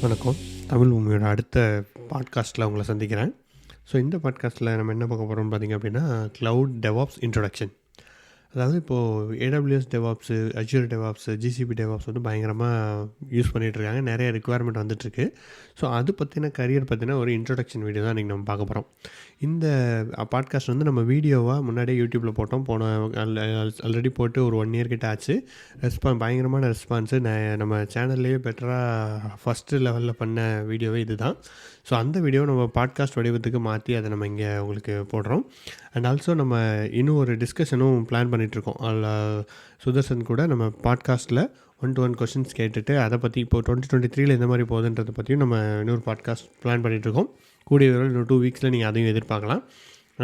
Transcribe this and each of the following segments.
வணக்கம். தமிழ் பூமியோட அடுத்த பாட்காஸ்ட்டில் உங்களை சந்திக்கிறேன். ஸோ இந்த பாட்காஸ்ட்டில் நம்ம என்ன பார்க்க போகிறோம்னு பார்த்திங்க அப்படின்னா, க்ளவுட் டெவாப்ஸ் இன்ட்ரொடக்ஷன். அதாவது இப்போது AWS DevOps, Azure DevOps, GCP DevOps வந்து பயங்கரமாக யூஸ் பண்ணிகிட்ருக்காங்க. நிறைய ரிக்குவயர்மெண்ட் வந்துட்டுருக்கு. ஸோ அது பற்றின கரியர் பற்றின ஒரு இன்ட்ரொடக்ஷன் வீடியோ தான் இன்றைக்கி நம்ம பார்க்க போகிறோம். இந்த பாட்காஸ்ட் வந்து நம்ம வீடியோவாக முன்னாடியே யூடியூப்பில் போட்டோம். ஆல்ரெடி போட்டு ஒரு 1 இயர் கிட்ட ஆச்சு. பயங்கரமான ரெஸ்பான்ஸு. நம்ம சேனல்லையே பெட்டராக ஃபஸ்ட்டு லெவலில் பண்ண வீடியோவே இது தான். ஸோ அந்த வீடியோவை நம்ம பாட்காஸ்ட் வடிவத்துக்கு மாற்றி அதை நம்ம இங்கே உங்களுக்கு போடுறோம். அண்ட் ஆல்சோ நம்ம இன்னும் ஒரு டிஸ்கஷனும் பிளான் பண்ணிகிட்ருக்கோம். அதில் சுதர்சன் கூட நம்ம பாட்காஸ்ட்டில் 1-to-1 கொஷின்ஸ் கேட்டுட்டு அதை பற்றி இப்போ 2023 எந்த மாதிரி போகுதுன்றதை பற்றியும் நம்ம இன்னொரு பாட்காஸ்ட் பிளான் பண்ணிகிட்ருக்கோம். கூடிய விரைவில் இன்னும் 2 வீக்ஸில் நீங்கள் அதையும் எதிர்பார்க்கலாம்.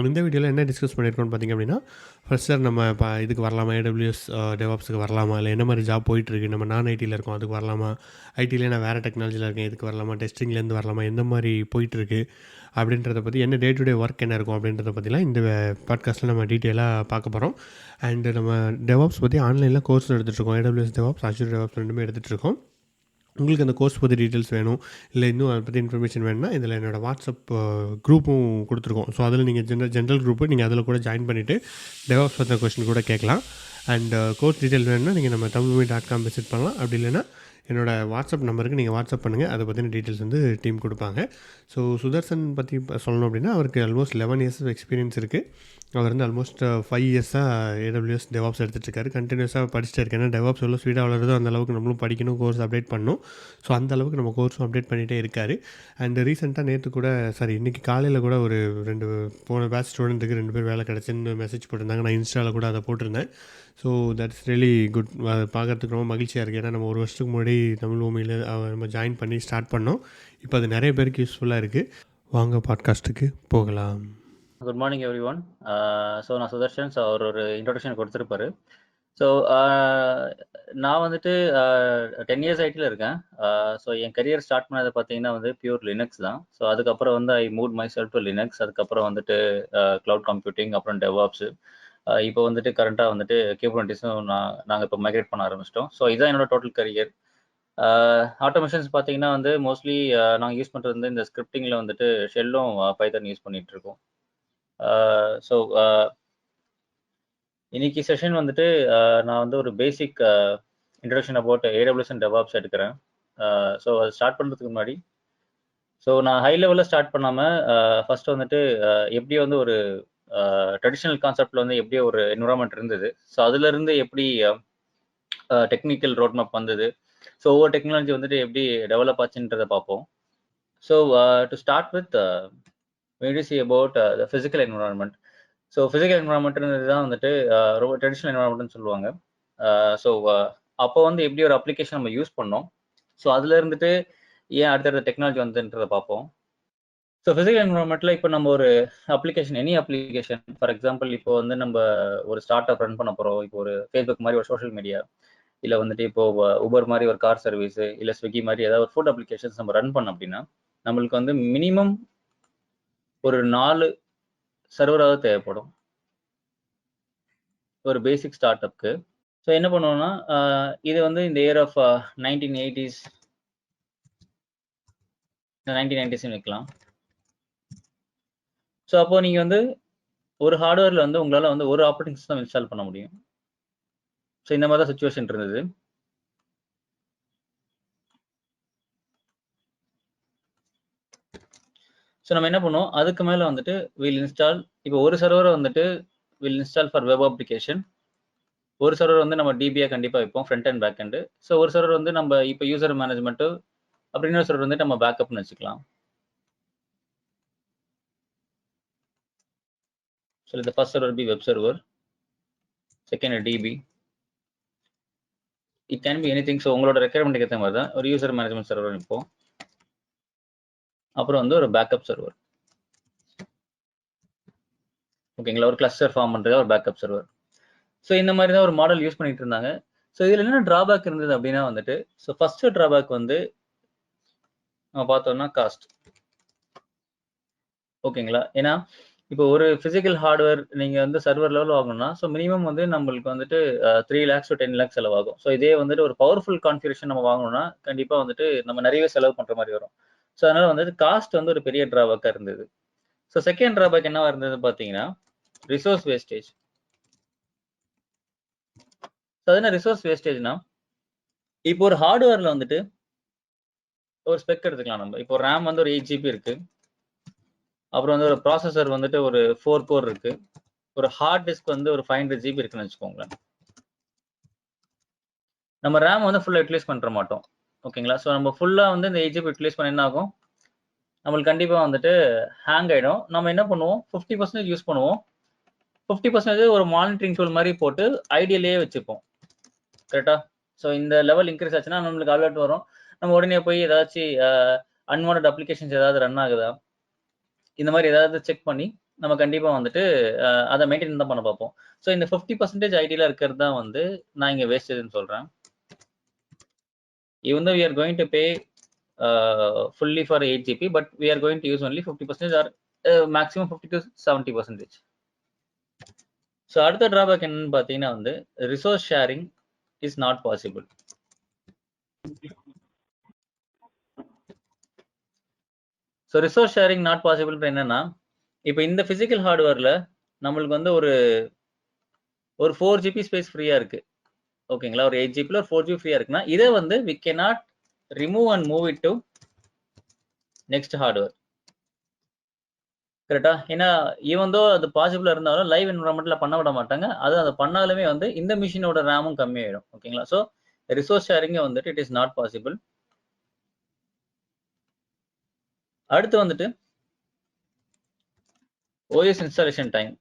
இந்த வீடியோவில் என்ன டிஸ்கஸ் பண்ணியிருக்கோம்னு பார்த்திங்க அப்படின்னா, ஃப்ரெஷர் நம்ம இதுக்கு வரலாமா, ஏடபிள்யூஎஸ் டெவாப்ஸுக்கு வரலாமா, இல்லை என்ன மாதிரி ஜாப் போயிட்டுருக்கு, நம்ம நான் ஐடியில் இருக்கோம் அதுக்கு வரலாமா, ஐடியிலே நான் வேறு டெக்னாலஜியில் இருக்கேன் இதுக்கு வரலாமா, டெஸ்டிங்லேருந்து வரலாமா, எந்த மாதிரி போயிட்டுருக்கு அப்படின்றத பற்றி, என்ன டே டு டே ஒர்க் என்ன இருக்கும் அப்படின்றத பற்றிலாம் இந்த பாட்காஸ்ட்டில் நம்ம டீட்டெயிலாக பார்க்க போகிறோம். அண்டு நம்ம டெவாப்ஸ் பற்றி ஆன்லைனில் கோர்ஸ் எடுத்துகிட்ருக்கோம். ஏடபிள்யூஎஸ் டெவாப்ஸ், அஜூர் டெவாப்ஸ் ரெண்டுமே எடுத்துகிட்ருக்கோம். உங்களுக்கு அந்த கோர்ஸ் பற்றி டீட்டெயில்ஸ் வேணும், இல்லை இன்னும் அதை பற்றி இன்ஃபர்மேஷன் வேணும்னா இதில் என்னோடய வாட்ஸ்அப் குரூப்பும் கொடுத்துருக்கோம். ஸோ அதில் நீங்கள் ஜென்ரல் குரூப்பு நீங்கள் அதில் கூட ஜாயின் பண்ணிவிட்டு டெவாப்ஸ் பற்றின கொஸ்டின் கூட கேட்கலாம். அண்ட் கோர்ஸ் டீட்டெயில் வேணும்னா நீங்கள் நம்ம tamilboomi.com விசிட் பண்ணலாம். அப்படி இல்லைன்னா என்னோடய வாட்ஸ்அப் நம்பருக்கு நீங்கள் வாட்ஸ்அப் பண்ணுங்கள். அதை பற்றின டீட்டெயில்ஸ் வந்து டீம் கொடுப்பாங்க. ஸோ சுதர்சன் பற்றி சொல்லணும் அப்படின்னா, அவருக்கு ஆல்மோஸ்ட் 11 இயர்ஸ் எக்ஸ்பீரியன்ஸ் இருக்குது. அவர் வந்து ஆல்மோஸ்ட் 5 இயர்ஸாக ஏடபிள்யூஎஸ் டெவாப்ஸ் எடுத்துகிட்ருக்காரு. கண்டினியூஸாக படிச்சுட்டு இருக்கேன். ஏன்னா டெவாப்ஸ் எவ்வளோ ஸ்பீடாக வளருதோ அந்த அளவுக்கு நம்மளும் படிக்கணும், கோர்ஸ் அப்டேட் பண்ணணும். ஸோ அந்த அளவுக்கு நம்ம கோர்ஸும் அப்டேட் பண்ணிகிட்டே இருக்கார். அண்ட் ரீசெண்டாக நேற்று கூட இன்றைக்கி காலையில் கூட ஒரு 2 போன பேட்ச் ஸ்டூடெண்ட்டுக்கு 2 பேர் வேலை கிடச்சின்னு மெசேஜ் போட்டிருந்தாங்க. நான் இன்ஸ்டாவில் கூட அதை போட்டிருந்தேன். So that's really good. பார்க்குறதுக்கு ரொம்ப மகிழ்ச்சியாக இருக்குது. ஏன்னா நம்ம ஒரு வருஷத்துக்கு முன்னாடி தமிழ் பூமியில் நம்ம ஜாயின் பண்ணி ஸ்டார்ட் பண்ணோம். இப்போ அது நிறைய பேருக்கு யூஸ்ஃபுல்லாக இருக்குது. வாங்க பாட்காஸ்ட்டுக்கு போகலாம். Good morning every one. So நான் சுதர்ஷன். ஸோ அவர் ஒரு இன்ட்ரோடக்ஷன் கொடுத்துருப்பாரு. ஸோ நான் வந்துட்டு 10 இயர்ஸ் ஐடியில் இருக்கேன். ஸோ என் கரியர் ஸ்டார்ட் பண்ணது பார்த்தீங்கன்னா வந்து பியூர் லினக்ஸ் தான். ஸோ அதுக்கப்புறம் வந்து ஐ move my self to Linux. அதுக்கப்புறம் வந்துட்டு க்ளவுட் கம்ப்யூட்டிங், அப்புறம் டெவாப்ஸு. இப்போ வந்துட்டு கரண்ட்டாக வந்துட்டு கேபர்னட்டிஸும் நாங்கள் இப்போ மைக்ரேட் பண்ண ஆரம்பிச்சிட்டோம். ஸோ இதுதான் என்னோட டோட்டல் கரியர். ஆட்டோமேஷன்ஸ் பார்த்தீங்கன்னா வந்து மோஸ்ட்லி நாங்கள் யூஸ் பண்ணுறது வந்து இந்த ஸ்கிரிப்டிங்கில் வந்துட்டு ஷெல்லும் பைத்தன் யூஸ் பண்ணிகிட்டு இருக்கோம். ஸோ இன்னைக்கு செஷன் வந்துட்டு நான் வந்து ஒரு பேசிக் introduction about AWS and DevOps எடுக்கிறேன். ஸோ அது ஸ்டார்ட் பண்ணுறதுக்கு முன்னாடி நான் ஹை லெவலில் ஸ்டார்ட் பண்ணாமல் ஃபர்ஸ்ட் வந்துட்டு எப்படி வந்து ஒரு ட்ரெடிஷ்னல் கான்செப்டில் வந்து எப்படி ஒரு என்விரான்மெண்ட் இருந்தது, ஸோ அதுலேருந்து எப்படி டெக்னிக்கல் ரோட் மேப் வந்தது, ஸோ ஒவ்வொரு டெக்னாலஜி வந்துட்டு எப்படி டெவலப் ஆச்சுன்றதை பார்ப்போம். So to start with when you see about the physical environment. So physical என்விரான்மெண்ட்ன்றது தான் வந்துட்டு ரொம்ப ட்ரெடிஷ்னல் என்விரான்மெண்ட்னு சொல்லுவாங்க. ஸோ அப்போ வந்து எப்படி ஒரு அப்ளிகேஷன் நம்ம யூஸ் பண்ணோம், ஸோ அதில் இருந்துட்டு ஏன் அடுத்தடுத்த டெக்னாலஜி வந்துன்றதை பார்ப்போம். ஸோ ஃபிசிக்கல் என்விரான்மெண்ட்டில் இப்போ நம்ம ஒரு application, any application, for example இப்போ வந்து நம்ம ஒரு ஸ்டார்ட் அப் ரன் பண்ண போகிறோம். இப்போ ஒரு ஃபேஸ்புக் மாதிரி ஒரு சோஷியல் மீடியா, இல்லை வந்துட்டு இப்போ உபர் மாதிரி ஒரு கார் சர்வீஸு, இல்லை ஸ்விக்கி மாதிரி ஏதாவது ஒரு ஃபுட் அப்ளிகேஷன்ஸ் நம்ம ரன் பண்ணோம் அப்படின்னா நம்மளுக்கு வந்து மினிமம் ஒரு 4 சர்வராக தேவைப்படும் ஒரு பேசிக் ஸ்டார்ட் அப்க்கு. ஸோ என்ன பண்ணுவோம்னா இது வந்து இந்த இயர் ஆஃப் 1980s 1990s வைக்கலாம். ஸோ அப்போ நீங்கள் வந்து ஒரு ஹார்ட்வேரில் வந்து உங்களால் வந்து ஒரு ஆப்ரேட்டிங் சிஸ்டம் இன்ஸ்டால் பண்ண முடியும். ஸோ இந்த மாதிரி தான் சுச்சுவேஷன் இருந்தது. ஸோ நம்ம என்ன பண்ணுவோம், அதுக்கு மேலே வந்துட்டு வில் இன்ஸ்டால், இப்போ ஒரு சர்வரை வந்துட்டு will install for web application, ஒரு சர்வர் வந்து நம்ம டிபியாக கண்டிப்பாக வைப்போம், front and back end. So ஒரு சர்வர் வந்து நம்ம இப்போ யூசர் மேனேஜ்மெண்ட்டு, அப்படின்னு ஒரு சர்வர் வந்துட்டு நம்ம பேக்கப்னு வச்சுக்கலாம். ஸோ இந்த first server be web server, second DB, it can be anything. So உங்களோட ரெக்யர்மெண்ட்டுக்கு ஏற்ற மாதிரி தான் ஒரு யூசர் மேனேஜ்மெண்ட் சர்வர் வைப்போம். அப்புறம் வந்து ஒரு பேக்கப் சர்வர், ஓகேங்களா, ஒரு கிளஸ்டர் ஃபார்ம் பண்ணுறது ஒரு பேக்கப் சர்வர். ஸோ இந்த மாதிரி தான் ஒரு மாடல் யூஸ் பண்ணிட்டு இருந்தாங்க. ஸோ இதில் என்ன ட்ராபேக் இருந்தது அப்படின்னா வந்துட்டு, ஸோ ஃபர்ஸ்ட் ட்ராபேக் வந்து நம்ம பார்த்தோம்னா காஸ்ட், ஓகேங்களா. ஏன்னா இப்போ ஒரு பிசிக்கல் ஹார்ட்வேர் நீங்க வந்து சர்வர் லெவல் வாங்கணும்னா, ஸோ மினிமம் வந்து நம்மளுக்கு வந்துட்டு 3 லேக்ஸ் டு 10 லேக்ஸ் செலவாகும். ஸோ இதே வந்துட்டு ஒரு பவர்ஃபுல் கான்ஃபிகரேஷன் நம்ம வாங்கணும்னா, கண்டிப்பா வந்துட்டு நம்ம நிறையவே செலவு பண்ற மாரி வரும். ஸோ அதனால வந்துட்டு காஸ்ட் வந்து ஒரு பெரிய டிராபேக்கா இருந்தது. ஸோ செகண்ட் டிராபேக் என்னவா இருந்தது பார்த்தீங்கன்னா, ரிசோர்ஸ் வேஸ்டேஜ். ஸோ அது என்ன ரிசோர்ஸ் வேஸ்டேஜ்னா, இப்போ ஒரு ஹார்ட்வேர்ல வந்துட்டு ஒரு ஸ்பெக் எடுத்துக்கலாம் நம்ம. இப்போ ரேம் வந்து ஒரு 8 ஜிபி இருக்கு. அப்புறம் வந்து ஒரு ப்ராசஸர் வந்துட்டு ஒரு 4 கோர் இருக்கு. ஒரு ஹார்ட் டிஸ்க் வந்து ஒரு 500 ஜிபி இருக்குன்னு வச்சுக்கோங்களேன். நம்ம ரேம் வந்து ஃபுல்லா யூட்டிலைஸ் பண்ற மாட்டோம். ஓகேங்களா? ஸோ நம்ம ஃபுல்லா வந்து இந்த 8 ஜிபி யூட்டிலைஸ் பண்ணா என்ன ஆகும்? நம்மளுக்கு கண்டிப்பா வந்துட்டு ஹேங் ஆயிடும். நம்ம என்ன பண்ணுவோம்? 50% யூஸ் பண்ணுவோம். 50% ஒரு மானிட்டரிங் டூல் மாரி போட்டு ஐடியல்லயே வச்சுப்போம். கரெக்ட்டா? ஸோ இந்த லெவல் இன்கிரீஸ் ஆச்சுன்னா நம்மளுக்கு அலர்ட் வரும். நம்ம உடனே போய் ஏதாச்சும் அன்வான்டட் அப்ளிகேஷன்ஸ் ஏதாவது ரன் ஆகுதா? இந்த மாரி ஏதாவது செக் பண்ணி நம்ம கண்டிப்பா வந்துட்டு அத மெயின்டெயின் தான் பண்ண பார்ப்போம். ஸோ இந்த 50% ஐடியில இருக்கிறது தான் வந்து நான் இங்க வேஸ்டேஜ்ன்னு சொல்றேன். Even though we are going to pay fully for 8 GB, but we are going to use only 50% or maximum 50 to 70%. So அடுத்த டிராபேக் என்னன்னு பார்த்தீங்கன்னா வந்து resource sharing is not possible. So resource sharing not possible என்னன்னா, இப்போ இந்த physical ஹார்ட்வேர்ல நம்மளுக்கு வந்து ஒரு 4 ஜிபி ஸ்பேஸ் ஃப்ரீயா இருக்கு. ஓகேங்களா? ஒரு 8 ஜிபில ஒரு 4 ஜிபி ஃப்ரீயா இருக்குன்னா, இதை வந்து we cannot remove and move it to next hardware. கரெக்ட்டா? ஏன்னா ஈவன் தோ அது பாசிபிளா இருந்தாலும் லைவ் என்விரான்மென்ட்ல பண்ண விட மாட்டாங்க. அது பண்ணாலுமே வந்து இந்த மிஷினோட ரேமும் கம்மியாயிடும். ஓகேங்களா? ஸோ ரிசோர்ஸ் ஷேரிங் வந்துட்டு இட் இஸ் நாட் பாசிபிள். அடுத்து வந்துட்டு OS இன்ஸ்டாலேஷன் டைம்.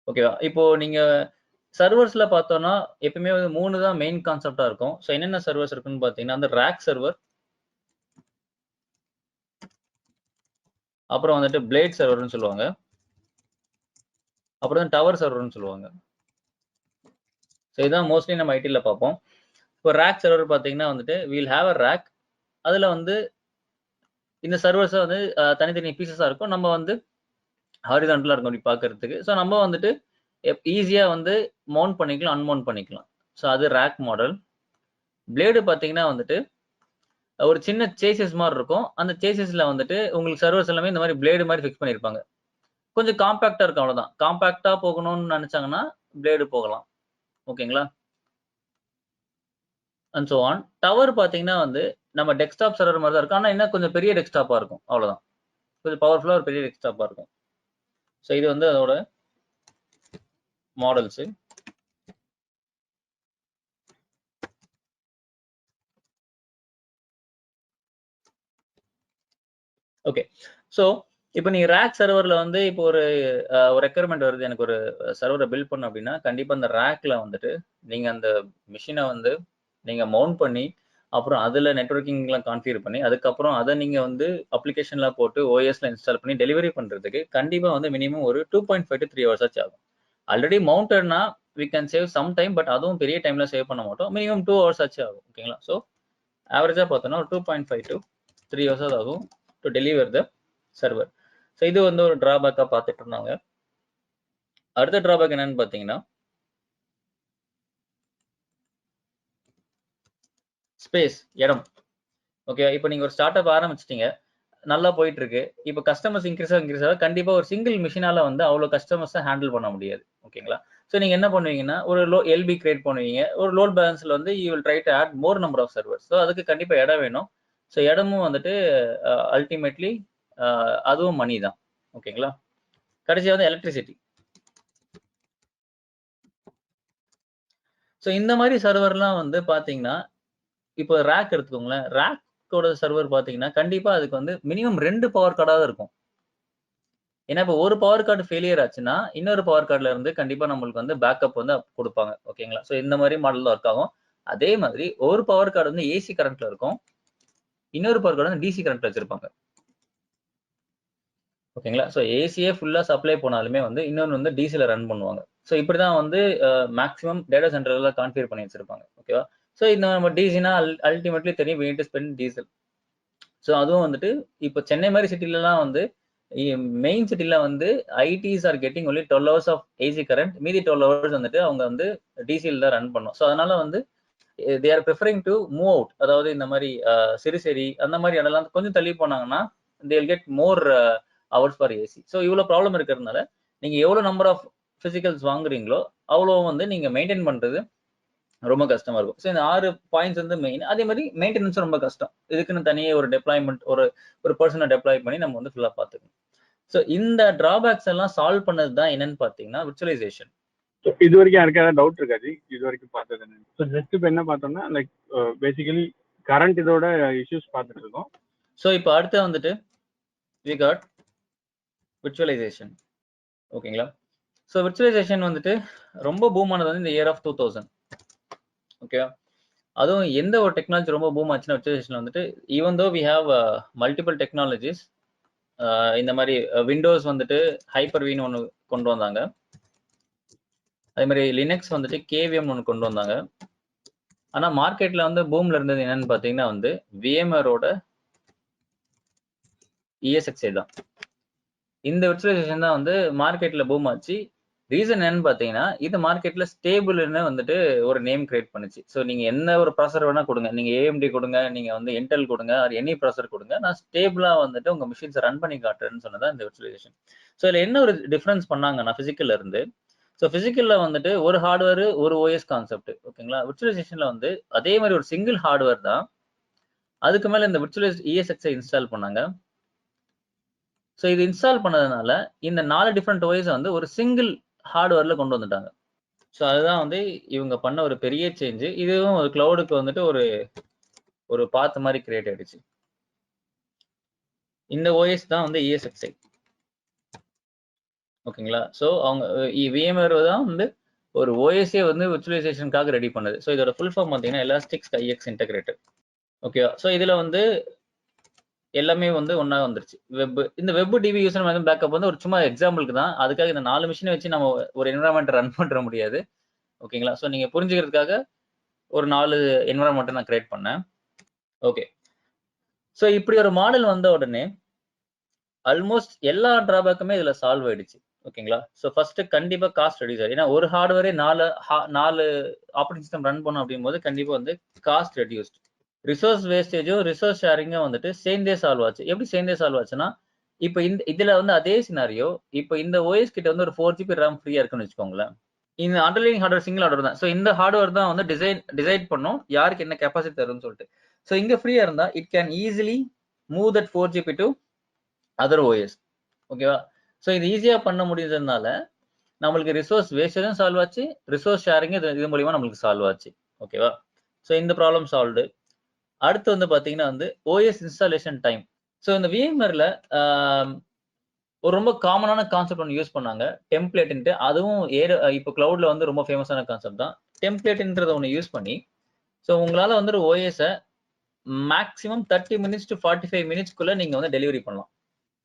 ஓகேவா? இப்போ நீங்க சர்வர்ஸ்ல பார்த்தோம்னா, எப்பவுமே வந்து 3 தான் மெயின் கான்செப்ட்டா இருக்கும். ஸோ என்னென்ன சர்வர்ஸ் இருக்குன்னு பார்த்தீங்கன்னா, அந்த ரேக் சர்வர், அப்புறம் வந்துட்டு பிளேட் சர்வர்ன்னு சொல்லுவாங்க. அப்புறம் டவர் சர்வர்ன்னு சொல்லுவாங்க. ஸோ இதான் மோஸ்ட்லி நம்ம ஐடில பார்ப்போம். இப்போ ரேக் சர்வர் பார்த்தீங்கன்னா வந்துட்டு வில் ஹேவ் அ ரேக். அதுல வந்து இந்த சர்வர்ஸ் வந்து தனித்தனி பீசஸா இருக்கும். நம்ம வந்து ஹாரிசான்டலா இருக்கும் அப்படி பார்க்கறதுக்கு. ஸோ நம்ம வந்துட்டு ஈஸியா வந்து மவுண்ட் பண்ணிக்கலாம், அன்மவுண்ட் பண்ணிக்கலாம். ஸோ அது ரேக் மாடல். பிளேடு பார்த்தீங்கன்னா வந்துட்டு ஒரு சின்ன சேசஸ் மாதிரி இருக்கும். அந்த சேசஸ்ல வந்துட்டு உங்களுக்கு சர்வர்ஸ் எல்லாமே இந்த மாதிரி பிளேடு மாதிரி ஃபிக்ஸ் பண்ணியிருப்பாங்க. கொஞ்சம் காம்பாக்டா இருக்கும் அவ்வளவுதான். காம்பாக்டா போகணும்னு நினைச்சாங்கன்னா பிளேடு போகலாம். ஓகேங்களா? And so on. டவர் பார்த்தீங்கன்னா வந்து நம்ம டெஸ்க்டாப் சர்வர் மாதிரி தான் இருக்கும். ஆனா என்ன கொஞ்சம் பெரிய டெஸ்க்டாப்பா இருக்கும். அவ்வளவுதான். கொஞ்சம் பவர்ஃபுல்லா ஒரு பெரிய டெஸ்க்டாப்பா இருக்கும். ஸோ இது வந்து அதோட மாடல்ஸ். ஓகே. ஸோ இப்போ நீங்க ரேக் சர்வர்ல வந்து இப்போ ஒரு ரெக்யர்மென்ட் வருது. எனக்கு ஒரு சர்வரை பில்ட் பண்ணணும் அப்படின்னா, கண்டிப்பா அந்த ரேக்ல வந்துட்டு நீங்க அந்த மிஷினை வந்து நீங்க மவுண்ட் பண்ணி, அப்புறம் அதுல நெட்வொர்க்கிங்லாம் கான்ஃபிகர் பண்ணி, அதுக்கப்புறம் அதை நீங்க வந்து அப்ளிகேஷன்ல போட்டு ஓஎஸ்ல இன்ஸ்டால் பண்ணி டெலிவரி பண்றதுக்கு கண்டிப்பா வந்து மினிமம் ஒரு 2.5 to 3 ஹவர்ஸ் ஆச்சு ஆகும். ஆல்ரெடி மவுண்டட்னா we can save some time. But அதுவும் பெரிய டைம்ல சேவ் பண்ண மாட்டோம். மினிமம் 2 ஹவர்ஸ் ஆச்சு ஆகும். ஓகேங்களா? ஸோ ஆவரேஜா பார்த்தோம்னா ஒரு 2.5 to 3 ஹவர்ஸ் ஆகும் to deliver the server. So இது வந்து ஒரு டிராபேக்கா பார்த்துட்டு இருந்தாங்க. அடுத்த டிராபேக் என்னன்னு பார்த்தீங்கன்னா, ஸ்பேஸ், இடம். ஓகே. இப்போ நீங்க ஒரு ஸ்டார்ட் அப் ஆரம்பிச்சிட்டீங்க. நல்லா போயிட்டு இருக்கு. இப்போ கஸ்டமர்ஸ் இன்க்ரீஸ் ஆக கண்டிப்பா ஒரு சிங்கிள் மிஷினால வந்து அவ்வளோ கஸ்டமர்ஸை ஹேண்டில் பண்ண முடியாது. ஓகேங்களா? ஸோ நீங்க என்ன பண்ணுவீங்கன்னா, ஒரு எல்பி கிரியேட் பண்ணுவீங்க. ஒரு லோட் பேலன்ஸ்ல வந்து you will try to add more number of servers. So அதுக்கு கண்டிப்பா இடம் வேணும். ஸோ இடமும் வந்துட்டு அல்டிமேட்லி அதுவும் மணி தான். ஓகேங்களா? கடைசியா வந்து எலக்ட்ரிசிட்டி. ஸோ இந்த மாதிரி சர்வர்லாம் வந்து பார்த்தீங்கன்னா, இப்போ ரேக் எடுத்துக்கோங்களேன். ரேக்கோட சர்வர் பார்த்தீங்கன்னா, கண்டிப்பா அதுக்கு வந்து மினிமம் 2 பவர் கார்டாவது இருக்கும். ஏன்னா, இப்போ ஒரு பவர் கார்டு ஃபெயிலியர் ஆச்சுன்னா, இன்னொரு பவர் கார்ட்ல இருந்து கண்டிப்பா நம்மளுக்கு வந்து பேக்கப் வந்து குடுப்பாங்க. ஓகேங்களா? ஸோ இந்த மாரி மாடல் தான் ஒர்க் ஆகும். அதே மாதிரி ஒரு பவர் கார்டு வந்து ஏசி கரண்ட்ல இருக்கும். இன்னொரு பவர் கார்டு வந்து டிசி கரண்ட்ல வச்சிருப்பாங்க. ஓகேங்களா? ஸோ ஏசியே ஃபுல்லா சப்ளை போனாலுமே வந்து இன்னொன்னு வந்து டிசில ரன் பண்ணுவாங்க. ஸோ இப்படிதான் வந்து மேக்ஸிமம் டேட்டா சென்டர்ல கான்ஃபிகர் பண்ணி வச்சிருப்பாங்க. ஓகேவா? ஸோ இந்த நம்ம டிசினா அல்டிமேட்லி தெரியும் we need to spend diesel. So அதுவும் வந்துட்டு இப்போ சென்னை மாதிரி சிட்டிலலாம் வந்து மெயின் சிட்டில வந்து ITs are getting only 12 hours of AC current, மீதி 12 ஹவர்ஸ் வந்துட்டு அவங்க வந்து டிசியில் தான் ரன் பண்ணும். ஸோ அதனால வந்து they are preferring to move out. அதாவது இந்த மாதிரி சிறுசேரி அந்த மாதிரி இடம்லாம் கொஞ்சம் தள்ளி போனாங்கன்னா they will get more hours for AC. So இவ்வளோ ப்ராப்ளம் இருக்கிறதுனால நீங்கள் எவ்வளோ நம்பர் ஆஃப் பிசிக்கல்ஸ் வாங்குறீங்களோ அவ்வளோ வந்து நீங்கள் மெயின்டைன் பண்ணுறது ரொம்ப கஷ்டமா இருக்கும். ஸோ இந்த 6 பாயிண்ட்ஸ் வந்து மெயின். அதே மாதிரி மெயின்டெனன்ஸும் ரொம்ப கஷ்டம். இதுக்குன்னு தனியே ஒரு டெப்ளாய்மெண்ட் ஒரு பர்சனை டெப்ளாய் பண்ணி நம்ம வந்து ஃபுல்லாக பார்த்துக்கணும். ஸோ இந்த டிராபேக்ஸ் எல்லாம் சால்வ் பண்ணது தான் என்னன்னு பார்த்தீங்கன்னா விர்ச்சுவலைசேஷன். இது வரைக்கும் யாருக்கு ஏதாவது டவுட் இருக்காது இது வரைக்கும் பார்த்தது என்ன? ஸோ ஜஸ்ட் இப்போ என்ன பார்த்தோம்னா லைக் பேசிக்கலி கரண்ட் இதோட இஷ்யூஸ் பார்த்துட்டு இருக்கோம். ஸோ இப்போ அடுத்து வந்துட்டு வி காட் விர்ச்சுவலைசேஷன். ஓகேங்களா? ஸோ விர்ச்சுவலைசேஷன் வந்துட்டு ரொம்ப பூம் ஆனது வந்து இந்த இயர் ஆஃப் 2000. ஓகேவா? அதுவும் எந்த ஒரு டெக்னாலஜி ரொம்ப பூம் ஆச்சுன்னா விர்ச்சுவலைசேஷன் வந்துட்டு even though we have multiple technologies. இந்த மாதிரி விண்டோஸ் வந்துட்டு ஹைப்பர்வின்னு ஒன்று கொண்டு வந்தாங்க. அதே மாதிரி லினக்ஸ் வந்துட்டு கேவிஎம் ஒன்று கொண்டு வந்தாங்க. ஆனால் மார்க்கெட்டில் வந்து பூமில் இருந்தது என்னன்னு பார்த்தீங்கன்னா வந்து விஎம்ஆரோட ESXi தான். இந்த விர்ச்சுவலைசேஷன் தான் வந்து மார்க்கெட்டில் பூம் ஆச்சு. ரீசன் என்னன்னு பார்த்தீங்கன்னா இது மார்க்கெட்டில் ஸ்டேபிள்னு வந்துட்டு ஒரு நேம் கிரியேட் பண்ணுச்சு. ஸோ நீங்கள் என்ன ஒரு ப்ராசர் வேணால் கொடுங்க, நீங்கள் ஏஎம்டி கொடுங்க, நீங்கள் வந்து இன்டெல் கொடுங்க, ஆர் எனி ப்ராசர் கொடுங்க, நான் ஸ்டேபிளாக வந்துட்டு உங்கள் மிஷின்ஸை ரன் பண்ணி காட்டுறேன்னு சொன்னதான் இந்த விர்ச்சுவலைசேஷன். ஸோ இதில் என்ன ஒரு டிஃப்ரென்ஸ் பண்ணாங்கன்னா ஃபிசிக்கல்ல இருந்து, ஸோ ஃபிசிக்கல்ல வந்துட்டு ஒரு ஹார்ட்வேர் ஒரு ஓஎஸ் கான்செப்ட். ஓகேங்களா? விர்ச்சுவலைசேஷன்ல வந்து அதே மாதிரி ஒரு சிங்கிள் ஹார்ட்வேர் தான். அதுக்கு மேலே இந்த விர்ச்சுவலைஸ் ESXi இன்ஸ்டால் பண்ணாங்க. ஸோ இது இன்ஸ்டால் பண்ணதுனால இந்த 4 டிஃப்ரெண்ட் ஓஎஸ் வந்து ஒரு சிங்கிள் ஹார்ட்வேர்ல கொண்டு வந்துட்டாங்க. ஸோ அதுதான் வந்து இவங்க பண்ண ஒரு பெரிய சேஞ்ச். இதுவும் ஒரு கிளவுடுக்கு வந்துட்டு ஒரு பாத் மாதிரி கிரியேட் ஆயிடுச்சு. இந்த ஓஎஸ் தான் வந்து ESXi. ஓகேங்களா? ஸோ அவங்க VMware தான் வந்து ஒரு ஓஎஸ்ஏ வந்து விர்ச்சுவலைசேஷனுக்காக ரெடி பண்ணது. ஸோ இதோட ஃபுல் ஃபார்ம் பார்த்தீங்கன்னா எலாஸ்டிக் ஸ்கைஎக்ஸ் இன்டகிரேட்டர். ஓகேவா? ஸோ இதில் வந்து எல்லாமே வந்து ஒன்றா வந்துருச்சு. இந்த வெப் டிவி யூசர் மேலும் பேக்கப் வந்து ஒரு சும்மா எக்ஸாம்பிளுக்கு தான். அதுக்காக இந்த 4 மிஷினை வச்சு நம்ம ஒரு என்வரான்மெண்ட் ரன் பண்ண முடியாது. ஓகேங்களா? ஸோ நீங்கள் புரிஞ்சுக்கிறதுக்காக ஒரு 4 என்வரான்மெண்ட்டை நான் கிரியேட் பண்ணேன். ஓகே. ஸோ இப்படி ஒரு மாடல் வந்த உடனே ஆல்மோஸ்ட் எல்லா டிராபேக்குமே இதில் சால்வ் ஆயிடுச்சு. ஓகேங்களா? ஸோ ஃபர்ஸ்ட் கண்டிப்பாக காஸ்ட் ரெடியூஸ் ஆகும். ஏன்னா ஒரு ஹார்ட்வேரே 4 ஆப்ரேட்டிங் சிஸ்டம் ரன் பண்ணும் அப்படிங்கும் போது கண்டிப்பாக வந்து காஸ்ட் ரெடியூஸ்ட். ரிசோர்ஸ் வேஸ்டேஜும் ரிசோர்ஸ் ஷேரிங்கும் வந்துட்டு சேர்ந்தே சால்வ் ஆச்சு. எப்படி சேர்ந்தே சால்வ் ஆச்சுன்னா இப்போ இதுல வந்து அதே சினாரியோ இப்போ இந்த ஓஎஸ் கிட்ட வந்து ஒரு 4 GB RAM ஃப்ரீயா இருக்குன்னு வச்சுக்கோங்களேன். இந்த அண்டர்லைனிங் ஹார்ட்வேர் சிங்கிள் ஹார்ட்வேர் தான். ஸோ இந்த ஹார்ட்வேர் தான் வந்து டிசைட் பண்ணும் யாருக்கு என்ன கெப்பாசிட்டி தரும்னு சொல்லிட்டு. ஸோ இங்க ஃப்ரீயா இருந்தா it can easily move that 4 GB to other OS. ஓகேவா? ஸோ இது ஈஸியா பண்ண முடிஞ்சதுனால நம்மளுக்கு ரிசோர்ஸ் வேஸ்டேஜும் சால்வ் ஆச்சு, ரிசோர்ஸ் ஷேரிங் இது மூலியமா நம்மளுக்கு சால்வ் ஆச்சு. ஓகேவா? ஸோ இந்த ப்ராப்ளம் சால்வ்டு. அடுத்து வந்து பாத்தீங்கன்னா வந்து ஓஎஸ் இன்ஸ்டாலேஷன் டைம். ஸோ இந்த VMwareல ஒரு ரொம்ப காமனான கான்செப்ட் ஒன்று யூஸ் பண்ணாங்க, டெம்ப்ளேட்ன்ட்டு. அதுவும் இப்போ கிளவுட்ல வந்து ரொம்ப ஃபேமஸான கான்செப்ட் தான். டெம்ப்ளேட்ன்றத ஒன்று யூஸ் பண்ணி ஸோ உங்களால வந்து ஒரு ஓஎஸை மேக்ஸிமம் 30 மினிட்ஸ் டு 45 மினிட்ஸ்க்குள்ள நீங்க வந்து டெலிவரி பண்ணலாம்.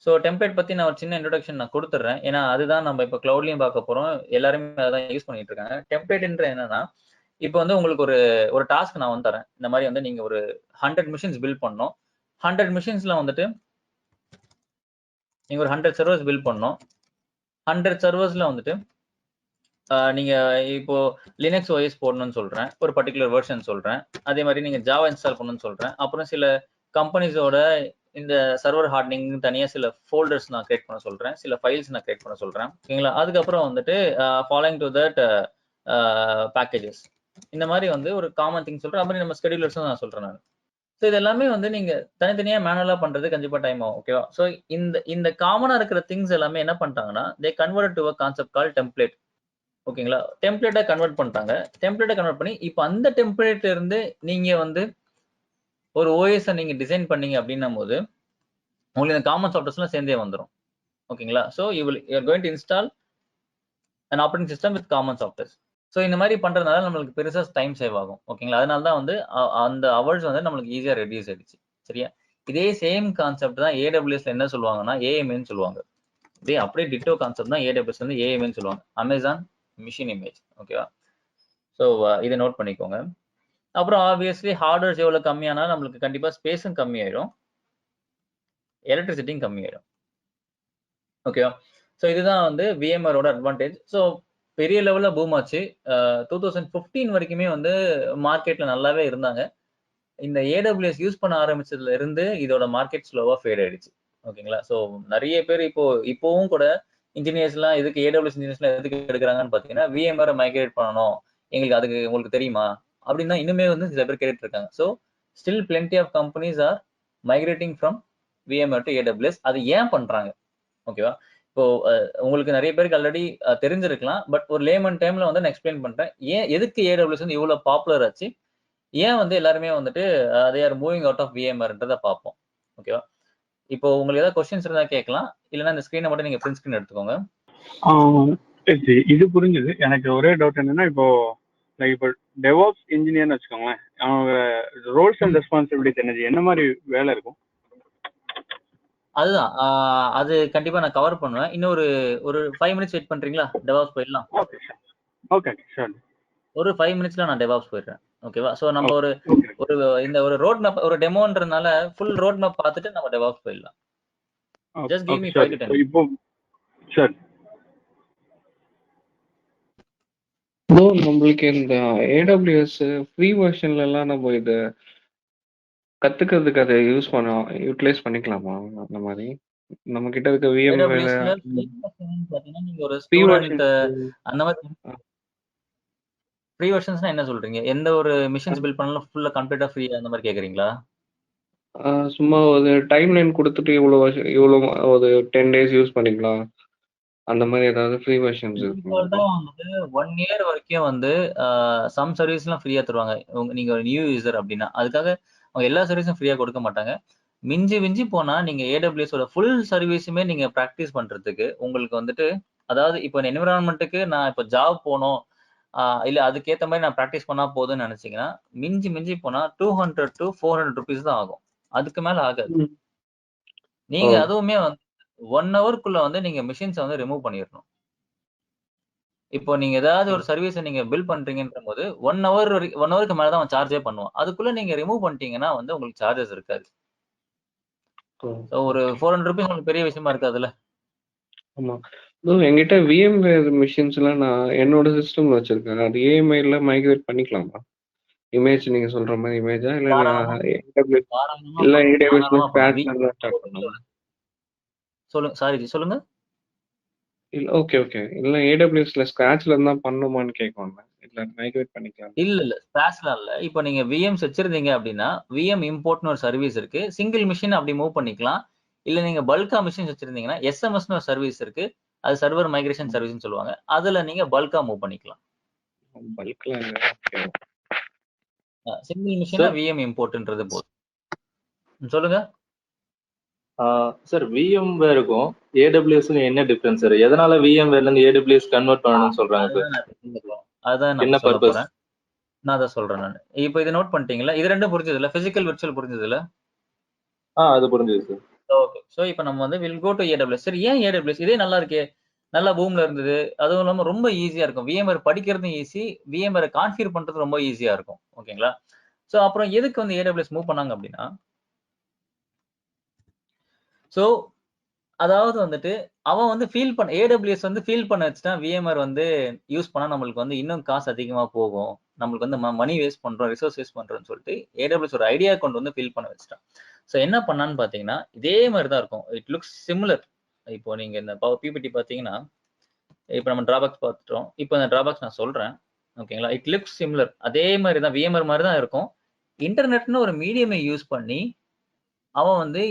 ஸோ டெம்ப்ளேட் பத்தி நான் ஒரு சின்ன இன்ட்ரோடக்ஷன் நான் கொடுத்துட்றேன். ஏன்னா அதுதான் நம்ம இப்போ கிளவுட்லயும் பார்க்க போறோம். எல்லாருமே அதான் யூஸ் பண்ணிட்டு இருக்காங்க. டெம்ப்ளேட்ன்ற என்னன்னா இப்போ வந்து உங்களுக்கு ஒரு டாஸ்க் நான் வந்து தரேன். இந்த மாதிரி வந்து நீங்க ஒரு 100 மிஷின்ஸ் பில்ட் பண்ணணும். 100 மிஷின்ஸ்ல வந்துட்டு நீங்க ஒரு 100 சர்வர்ஸ் பில்ட் பண்ணணும். 100 சர்வர்ஸ்ல வந்துட்டு நீங்க இப்போ லினக்ஸ் OS போடணும்னு சொல்றேன், ஒரு பர்டிகுலர் வெர்ஷன் சொல்றேன். அதே மாதிரி நீங்க ஜாவா இன்ஸ்டால் பண்ணணும்னு சொல்றேன். அப்புறம் சில கம்பெனிஸோட இந்த சர்வர் ஹார்ட்னிங் தனியா சில ஃபோல்டர்ஸ் நான் கிரியேட் பண்ண சொல்றேன், சில ஃபைல்ஸ் நான் கிரியேட் பண்ண சொல்றேன். ஓகேங்களா? அதுக்கப்புறம் வந்துட்டு ஃபாலோயிங் டு தட் பேக்கேஜஸ். இந்த மாதிரி வந்து ஒரு காமன் திங் சொல்றேன். அப்புறம் நம்ம ஸ்கெடியூலர்ஸும் நான் சொல்றேன் நான். ஸோ இது எல்லாமே வந்து நீங்க தனித்தனியா மேனுவலா பண்றது கண்டிப்பா டைம் ஆகும். ஓகேவா? ஸோ இந்த காமனா இருக்கிற திங்ஸ் எல்லாமே என்ன பண்ணிட்டாங்கன்னா they convert to a concept call template. ஓகேங்களா? டெம்ப்ளேட்டை கன்வெர்ட் பண்ணிட்டாங்க. டெம்ப்ளேட்டை கன்வெர்ட் பண்ணி இப்போ அந்த டெம்ப்ளேட்ல இருந்து நீங்க வந்து ஒரு ஓஎஸ் நீங்க டிசைன் பண்ணீங்க அப்படின்னும் போது உங்களுக்கு இந்த காமன் சாஃப்ட்வேர்ஸ்லாம் சேர்ந்தே வந்துடும். ஓகேங்களா? So you are going to install an operating system with common softwares. So இந்த மாதிரி பண்றதுனால நம்மளுக்கு பெருசா டைம் சேவ் ஆகும். ஓகேங்களா? அதனால தான் வந்து அந்த ஹவர்ஸ் வந்து நம்மளுக்கு ஈஸியா ரெடியூஸ் ஆயிடுச்சு. சரியா? இதே சேம் கான்செப்ட் தான் AWSல என்ன சொல்லுவாங்கன்னா AMN சொல்லுவாங்க. இதே அப்படியே டிட்டோ கான்செப்ட் தான் AWS வந்து AMN சொல்லுவாங்க, அமேசான் மிஷின் இமேஜ். ஓகேவா? ஸோ இதை நோட் பண்ணிக்கோங்க. அப்புறம் ஆப்வியஸ்லி ஹார்ட்வேர்ஸ் எவ்வளவு கம்மியானாலும் நம்மளுக்கு கண்டிப்பா ஸ்பேஸும் கம்மியாயிடும். எலக்ட்ரிசிட்டியும் கம்மியாயிடும். ஓகேவா? ஸோ இதுதான் வந்து விஎம்ஆரோட அட்வான்டேஜ். ஸோ பெரிய லெவல்ல பூம் ஆச்சு. 2015 வரைக்குமே வந்து மார்க்கெட்ல நல்லாவே இருந்தாங்க. இந்த AWS யூஸ் பண்ண ஆரம்பிச்சதுல இருந்து இதோட மார்க்கெட் ஸ்லோவா ஃபேட் ஆயிடுச்சு. ஓகேங்களா? ஸோ நெறைய பேர் இப்பவும் கூட இன்ஜினியர்ஸ்லாம் எதுக்கு AWS இன்ஜினியர்ஸ்லாம் எதுக்கு எடுக்குறாங்கன்னு பார்த்தீங்கன்னா, விஎம்ஆர மைக்ரேட் பண்ணணும். அதுக்கு உங்களுக்கு தெரியுமா? அப்படின்னு தான் இன்னுமே வந்து சில பேர் கேட்டுட்டு இருக்காங்க. So still plenty of companies are migrating from VMR to AWS. அது ஏன் பண்றாங்க? ஓகேவா? இப்போ உங்களுக்கு நெறைய பேருக்கு ஆல்ரெடி தெரிஞ்சிருக்கலாம். பட் ஒரு லேமன் டைம்ல வந்து நான் எக்ஸ்பிளைன் பண்றேன். எதுக்கு AWS வந்து இவ்ளோ பாப்புலர் ஆச்சு? ஏன் வந்து எல்லாருமே வந்துட்டு they are moving out of விஎம்ஆர்ன்றத பார்ப்போம். ஓகேவா? இப்போ உங்களுக்கு ஏதாவது கொஸ்டின்ஸ் இருந்தா கேட்கலாம். இல்லன்னா இந்த ஸ்கிரீன மட்டும் நீங்க பிரிண்ட் ஸ்கிரீன் எடுத்துக்கோங்க. சரி, இது புரிஞ்சுது. எனக்கு ஒரே டவுட் என்னன்னா, இப்போ டெவாப்ஸ் இன்ஜினியர்னு வச்சுக்கோங்களேன், அவங்க ரோல்ஸ் அண்ட் ரெஸ்பான்சிபிலிட்டிஸ் என்னது, என்ன மாதிரி வேலை இருக்கும்? அதுதான் அது கண்டிப்பா நான் கவர் பண்ணுவேன். இன்னும் ஒரு 5 மினிட்ஸ் வெயிட் பண்றீங்களா? டெவாப்ஸ் போயிடலாம். Okay sure. ஒரு 5 மினிட்ஸ்ல நான் டெவாப்ஸ் போயிடுறேன். ஓகேவா? ஸோ நம்ம ஒரு ஓகே. ஒரு ரோட் மேப், ஒரு டெமோன்றனால ஃபுல் ரோட் மேப் பார்த்துட்டு நம்ம டெவாப்ஸ் போயிடலாம். ஜஸ்ட் கிவ் மீ 5 to 10 இப்போ ஷூர். ப்ரோ, நம்மளுக்கு இந்த AWS ஃப்ரீ வெர்ஷன்லலாம் நம்ம இது கத்துக்கிறதுக்கு அதை யூட்டிலைஸ் பண்ணிக்கலாமா? அந்த மாதிரி நம்ம கிட்ட இருக்க VMware AWSல ஃப்ரீ வெர்ஷன் பார்த்தீங்கன்னா, நீங்க ஒரு ஃப்ரீ ஸ்டூடண்ட் வெர்ஷன் அந்த மாதிரி ஃப்ரீ வெர்ஷன்ஸ்னா என்ன சொல்றீங்க? எந்த ஒரு மிஷின்ஸ் பில்ட் பண்ணாலும் ஃபுல்லா கம்ப்ளீட்டா ஃப்ரீ அந்த மாதிரி கேக்குறீங்களா? சும்மா ஒரு டைம் லைன் கொடுத்துட்டு இவ்வளோ ஒரு 10 days யூஸ் பண்ணிக்கலாம், அந்த மாதிரி ஏதாவது ஃப்ரீ வெர்ஷன்ஸ் இருக்குங்களா? டிஃபால்ட்டா வந்து 1 இயர் வரைக்கும் வந்து சம் சர்வீஸ்லாம் ஃப்ரீயா தருவாங்க. நீங்க ஒரு நியூ யூசர் அப்படின்னா. அதுக்காக அவங்க எல்லா சர்வீஸும் ஃப்ரீயா கொடுக்க மாட்டாங்க. மிஞ்சி மிஞ்சி போனா நீங்க AWS ஓட ஃபுல் சர்வீஸுமே நீங்க பிராக்டிஸ் பண்றதுக்கு உங்களுக்கு வந்துட்டு, அதாவது இப்போ என்விரான்மென்ட்க்கு நான் இப்போ ஜாப் போணும், இல்ல அதுக்கேத்த மாதிரி நான் பிராக்டிஸ் பண்ணா போதும்னு நினைச்சீங்கன்னா, மிஞ்சி மிஞ்சி போனா 200 to 400 ரூபீஸ் தான் ஆகும். அதுக்கு மேல ஆகாது. ம். நீங்க ஓ. அதுவுமே வந்து 1 ஹவர்க்குள்ள வந்து நீங்க மிஷின்ஸ வந்து ரிமூவ் பண்ணிரணும். இப்போ நீங்க ஏதாவது ஒரு சர்வீஸ நீங்க பில் பண்றீங்கன்றபோது 1 ஹவருக்கு மேல தான் அவன் சார்ஜே பண்ணுவான். அதுக்குள்ள நீங்க ரிமூவ் பண்ணிட்டீங்கன்னா வந்து உங்களுக்கு சார்ஜஸ் இருக்காது. ஓ. ஸோ ஒரு 400 ரூபீஸ் உங்களுக்கு பெரிய விஷயமா இருக்காதுல்ல? ஆமா. என்கிட்ட VMware மிஷின்ஸ்லாம் நான் என்னோட சிஸ்டம்ல வச்சிருக்கேன். அது AMIல மைக்ரேட் பண்ணிக்கலாமா? இமேஜ் நீங்க சொல்ற மாதிரி இமேஜா? இல்ல தாராளமா AWS தாராளமா இல்ல பண்ணலாம். AWSல தாராளமா பண்ணலாம். ஸ்கிராச்ல இருந்து ஸ்டார்ட் பண்ணலாமா? சொல்லுங்க. சாரி சொல்லுங்க. இல்ல, ஓகே. இல்ல AWSல ஸ்கிராச்ல இருந்து தான் பண்ணணுமான்னு கேட்குவாங்க. இல்ல மைக்ரேட் பண்ணிக்கலாம். இல்ல. ஸ்கிராச்லாம் இல்ல. இப்போ நீங்க VMs வச்சிருந்தீங்க அப்படின்னா, VM இம்போர்ட்னு ஒரு சர்வீஸ் இருக்கு. சிங்கிள் மிஷின் அப்படி மூவ் பண்ணிக்கலாம். இல்ல நீங்க பல்கா மிஷின்ஸ் வச்சிருந்தீங்கன்னா, SMSன்னு ஒரு சர்வீஸ் இருக்கு. அது சர்வர் மைக்ரேஷன் சர்வீஸ்ன்னு சொல்லுவாங்க. அதுல நீங்க பல்கா மூவ் பண்ணிக்கலாம். பல்க்ல ஓகே. சிங்கிள் மிஷினா VM இம்போர்ட்ன்றது போதும். சொல்லுங்க. சார், VMwareக்கும் AWSக்கும் என்ன டிஃபரன்ஸ் சார்? எதனால VMwareல இருந்து AWS கன்வெர்ட் பண்ணணும்னு சொல்றாங்க சார்? அதான் என்ன நான் சொல்ல பர்பஸ்? போறேன். நான் அதான் சொல்றேன் நானு. இப்போ இத நோட் பண்ணிட்டீங்களா? இது ரெண்டும் புரிஞ்சதுல்ல? Physical virtual புரிஞ்சதுல்ல? அது புரிஞ்சுது சார். ஓகே. சோ இப்போ நம்ம வந்து வில் கோ டு AWS. சரி, ஏன் AWS? இதே நல்லா இருக்கே. நல்லா பூம்ல இருந்தது. அதுவும் இல்லாம ரொம்ப ஈஸியா இருக்கும். VMware படிக்கிறதும் ஈஸி, VMware கான்ஃபிகர் பண்றது ரொம்ப ஈஸியா இருக்கும். ஓகேங்களா? சோ அப்புறம் எதுக்கு வந்து AWS மூவ் பண்ணாங்க அப்படின்னா, சோ அதாவது வந்துட்டு அவன் வந்து AWS வந்து ஃபீல் பண்ண வச்சுட்டான். VMware வந்து யூஸ் பண்ணா நம்மளுக்கு வந்து இன்னும் காசு அதிகமா போகும். நம்மளுக்கு வந்து மணி வேஸ்ட் பண்றோம், ரிசோர்ஸ் வேஸ்ட் பண்றோம்னு சொல்லிட்டு AWS ஒரு ஐடியா கொண்டு வந்து ஃபீல் பண்ண வச்சுட்டான். சோ என்ன பண்ணான்னு பார்த்தீங்கன்னா, இதே மாரி தான் இருக்கும். It looks similar. இப்போ நீங்க இந்த PPT பார்த்தீங்கன்னா, இப்போ நம்ம டிராபேக்ஸ் பார்த்துட்டோம். இப்போ இந்த டிராபேக்ஸ் நான் சொல்றேன். ஓகேங்களா? It looks similar. அதே மாரி தான் VMware மாரி தான் இருக்கும். இன்டர்நெட்னு ஒரு மீடியமை யூஸ் பண்ணி அவன் வந்து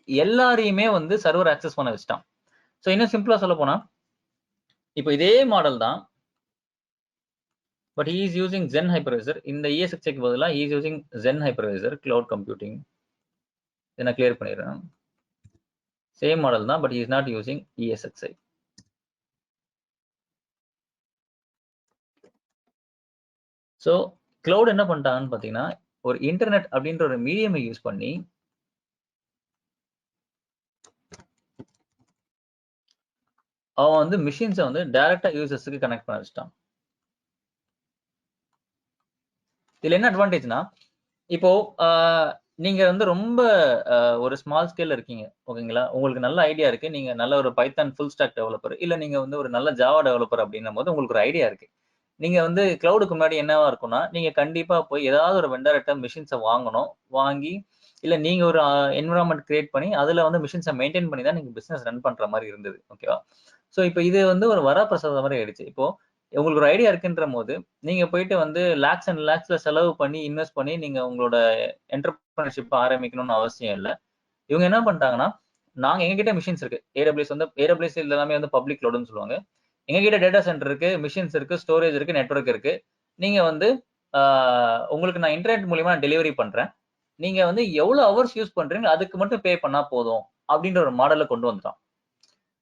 எல்லாரையுமே வந்து சர்வர் ஆக்சஸ் பண்ண வச்சுட்டான். சோ இன்னும் சிம்பிளா சொல்லப்போனா, இப்போ இதே மாடல் தான். But he is using Xen hypervisor. இந்த ESXiக்கு பதிலா he is using Xen hypervisor cloud computing. இத நான் கிளியர் பண்ணிடுறேன். சேம் மாடல் தான், but he is not using ESXi. So cloud என்ன பண்ணிட்டாங்கன்னு பாத்தீங்கன்னா, ஒரு இன்டர்நெட் அப்படின்ற ஒரு மீடியமை யூஸ் பண்ணி அவன் வந்து மிஷின்ஸை வந்து டைரக்டா யூசர்ஸ்க்கு கனெக்ட் பண்ண வச்சுட்டான். இதுல என்ன அட்வான்டேஜ்னா, இப்போ நீங்க வந்து ரொம்ப ஒரு ஸ்மால் ஸ்கேல்ல இருக்கீங்க. ஓகேங்களா? உங்களுக்கு நல்ல ஐடியா இருக்கு. நீங்க நல்ல ஒரு பைத்தான் ஃபுல் ஸ்டாக் டெவலப்பர். இல்ல நீங்க வந்து ஒரு நல்ல ஜாவா டெவலப்பர் அப்படின்னும்போது உங்களுக்கு ஒரு ஐடியா இருக்கு. நீங்க வந்து கிளவுடுக்கு முன்னாடி என்னவா இருக்கும்னா, நீங்க கண்டிப்பா போய் ஏதாவது ஒரு வெண்டர்ட்ட மெஷின்ஸ வாங்கணும். வாங்கி இல்ல நீங்க ஒரு என்வைரன்மென்ட் கிரியேட் பண்ணி, அதுல வந்து மெஷின்ஸ மெயின்டெயின் பண்ணி தான் நீங்க பிசினஸ் ரன் பண்ற மாரி இருந்தது. ஓகேவா? சோ இப்ப இது வந்து ஒரு வரப்பிரசாதம் மாரி ஆயிடுச்சு. இப்போ உங்களுக்கு ஒரு ஐடியா இருக்குன்றபோது, நீங்க போயிட்டு வந்து லாக்ஸ் அண்ட் லாக்ஸ்ல செலவு பண்ணி, இன்வெஸ்ட் பண்ணி நீங்க உங்களோட என்டர்பிரினர்ஷிப் ஆரம்பிக்கணும்னு அவசியம் இல்ல. இவங்க என்ன பண்ணிட்டாங்கன்னா, எங்ககிட்ட மிஷின்ஸ் இருக்கு. AWS இது எல்லாமே வந்து பப்ளிக் கிளவுட்ன்னு சொல்லுவாங்க. எங்ககிட்ட டேட்டா சென்டர் இருக்கு, மிஷின்ஸ் இருக்கு, ஸ்டோரேஜ் இருக்கு, நெட்வொர்க் இருக்கு. நீங்க வந்து ஆ உங்களுக்கு நான் இன்டர்நெட் மூலியமா நான் டெலிவரி பண்றேன். நீங்க வந்து எவ்வளவு ஹவர்ஸ் யூஸ் பண்றீங்க அதுக்கு மட்டும் பே பண்ணா போதும். அப்படின்ற ஒரு மாடல கொண்டு வந்துட்டான்.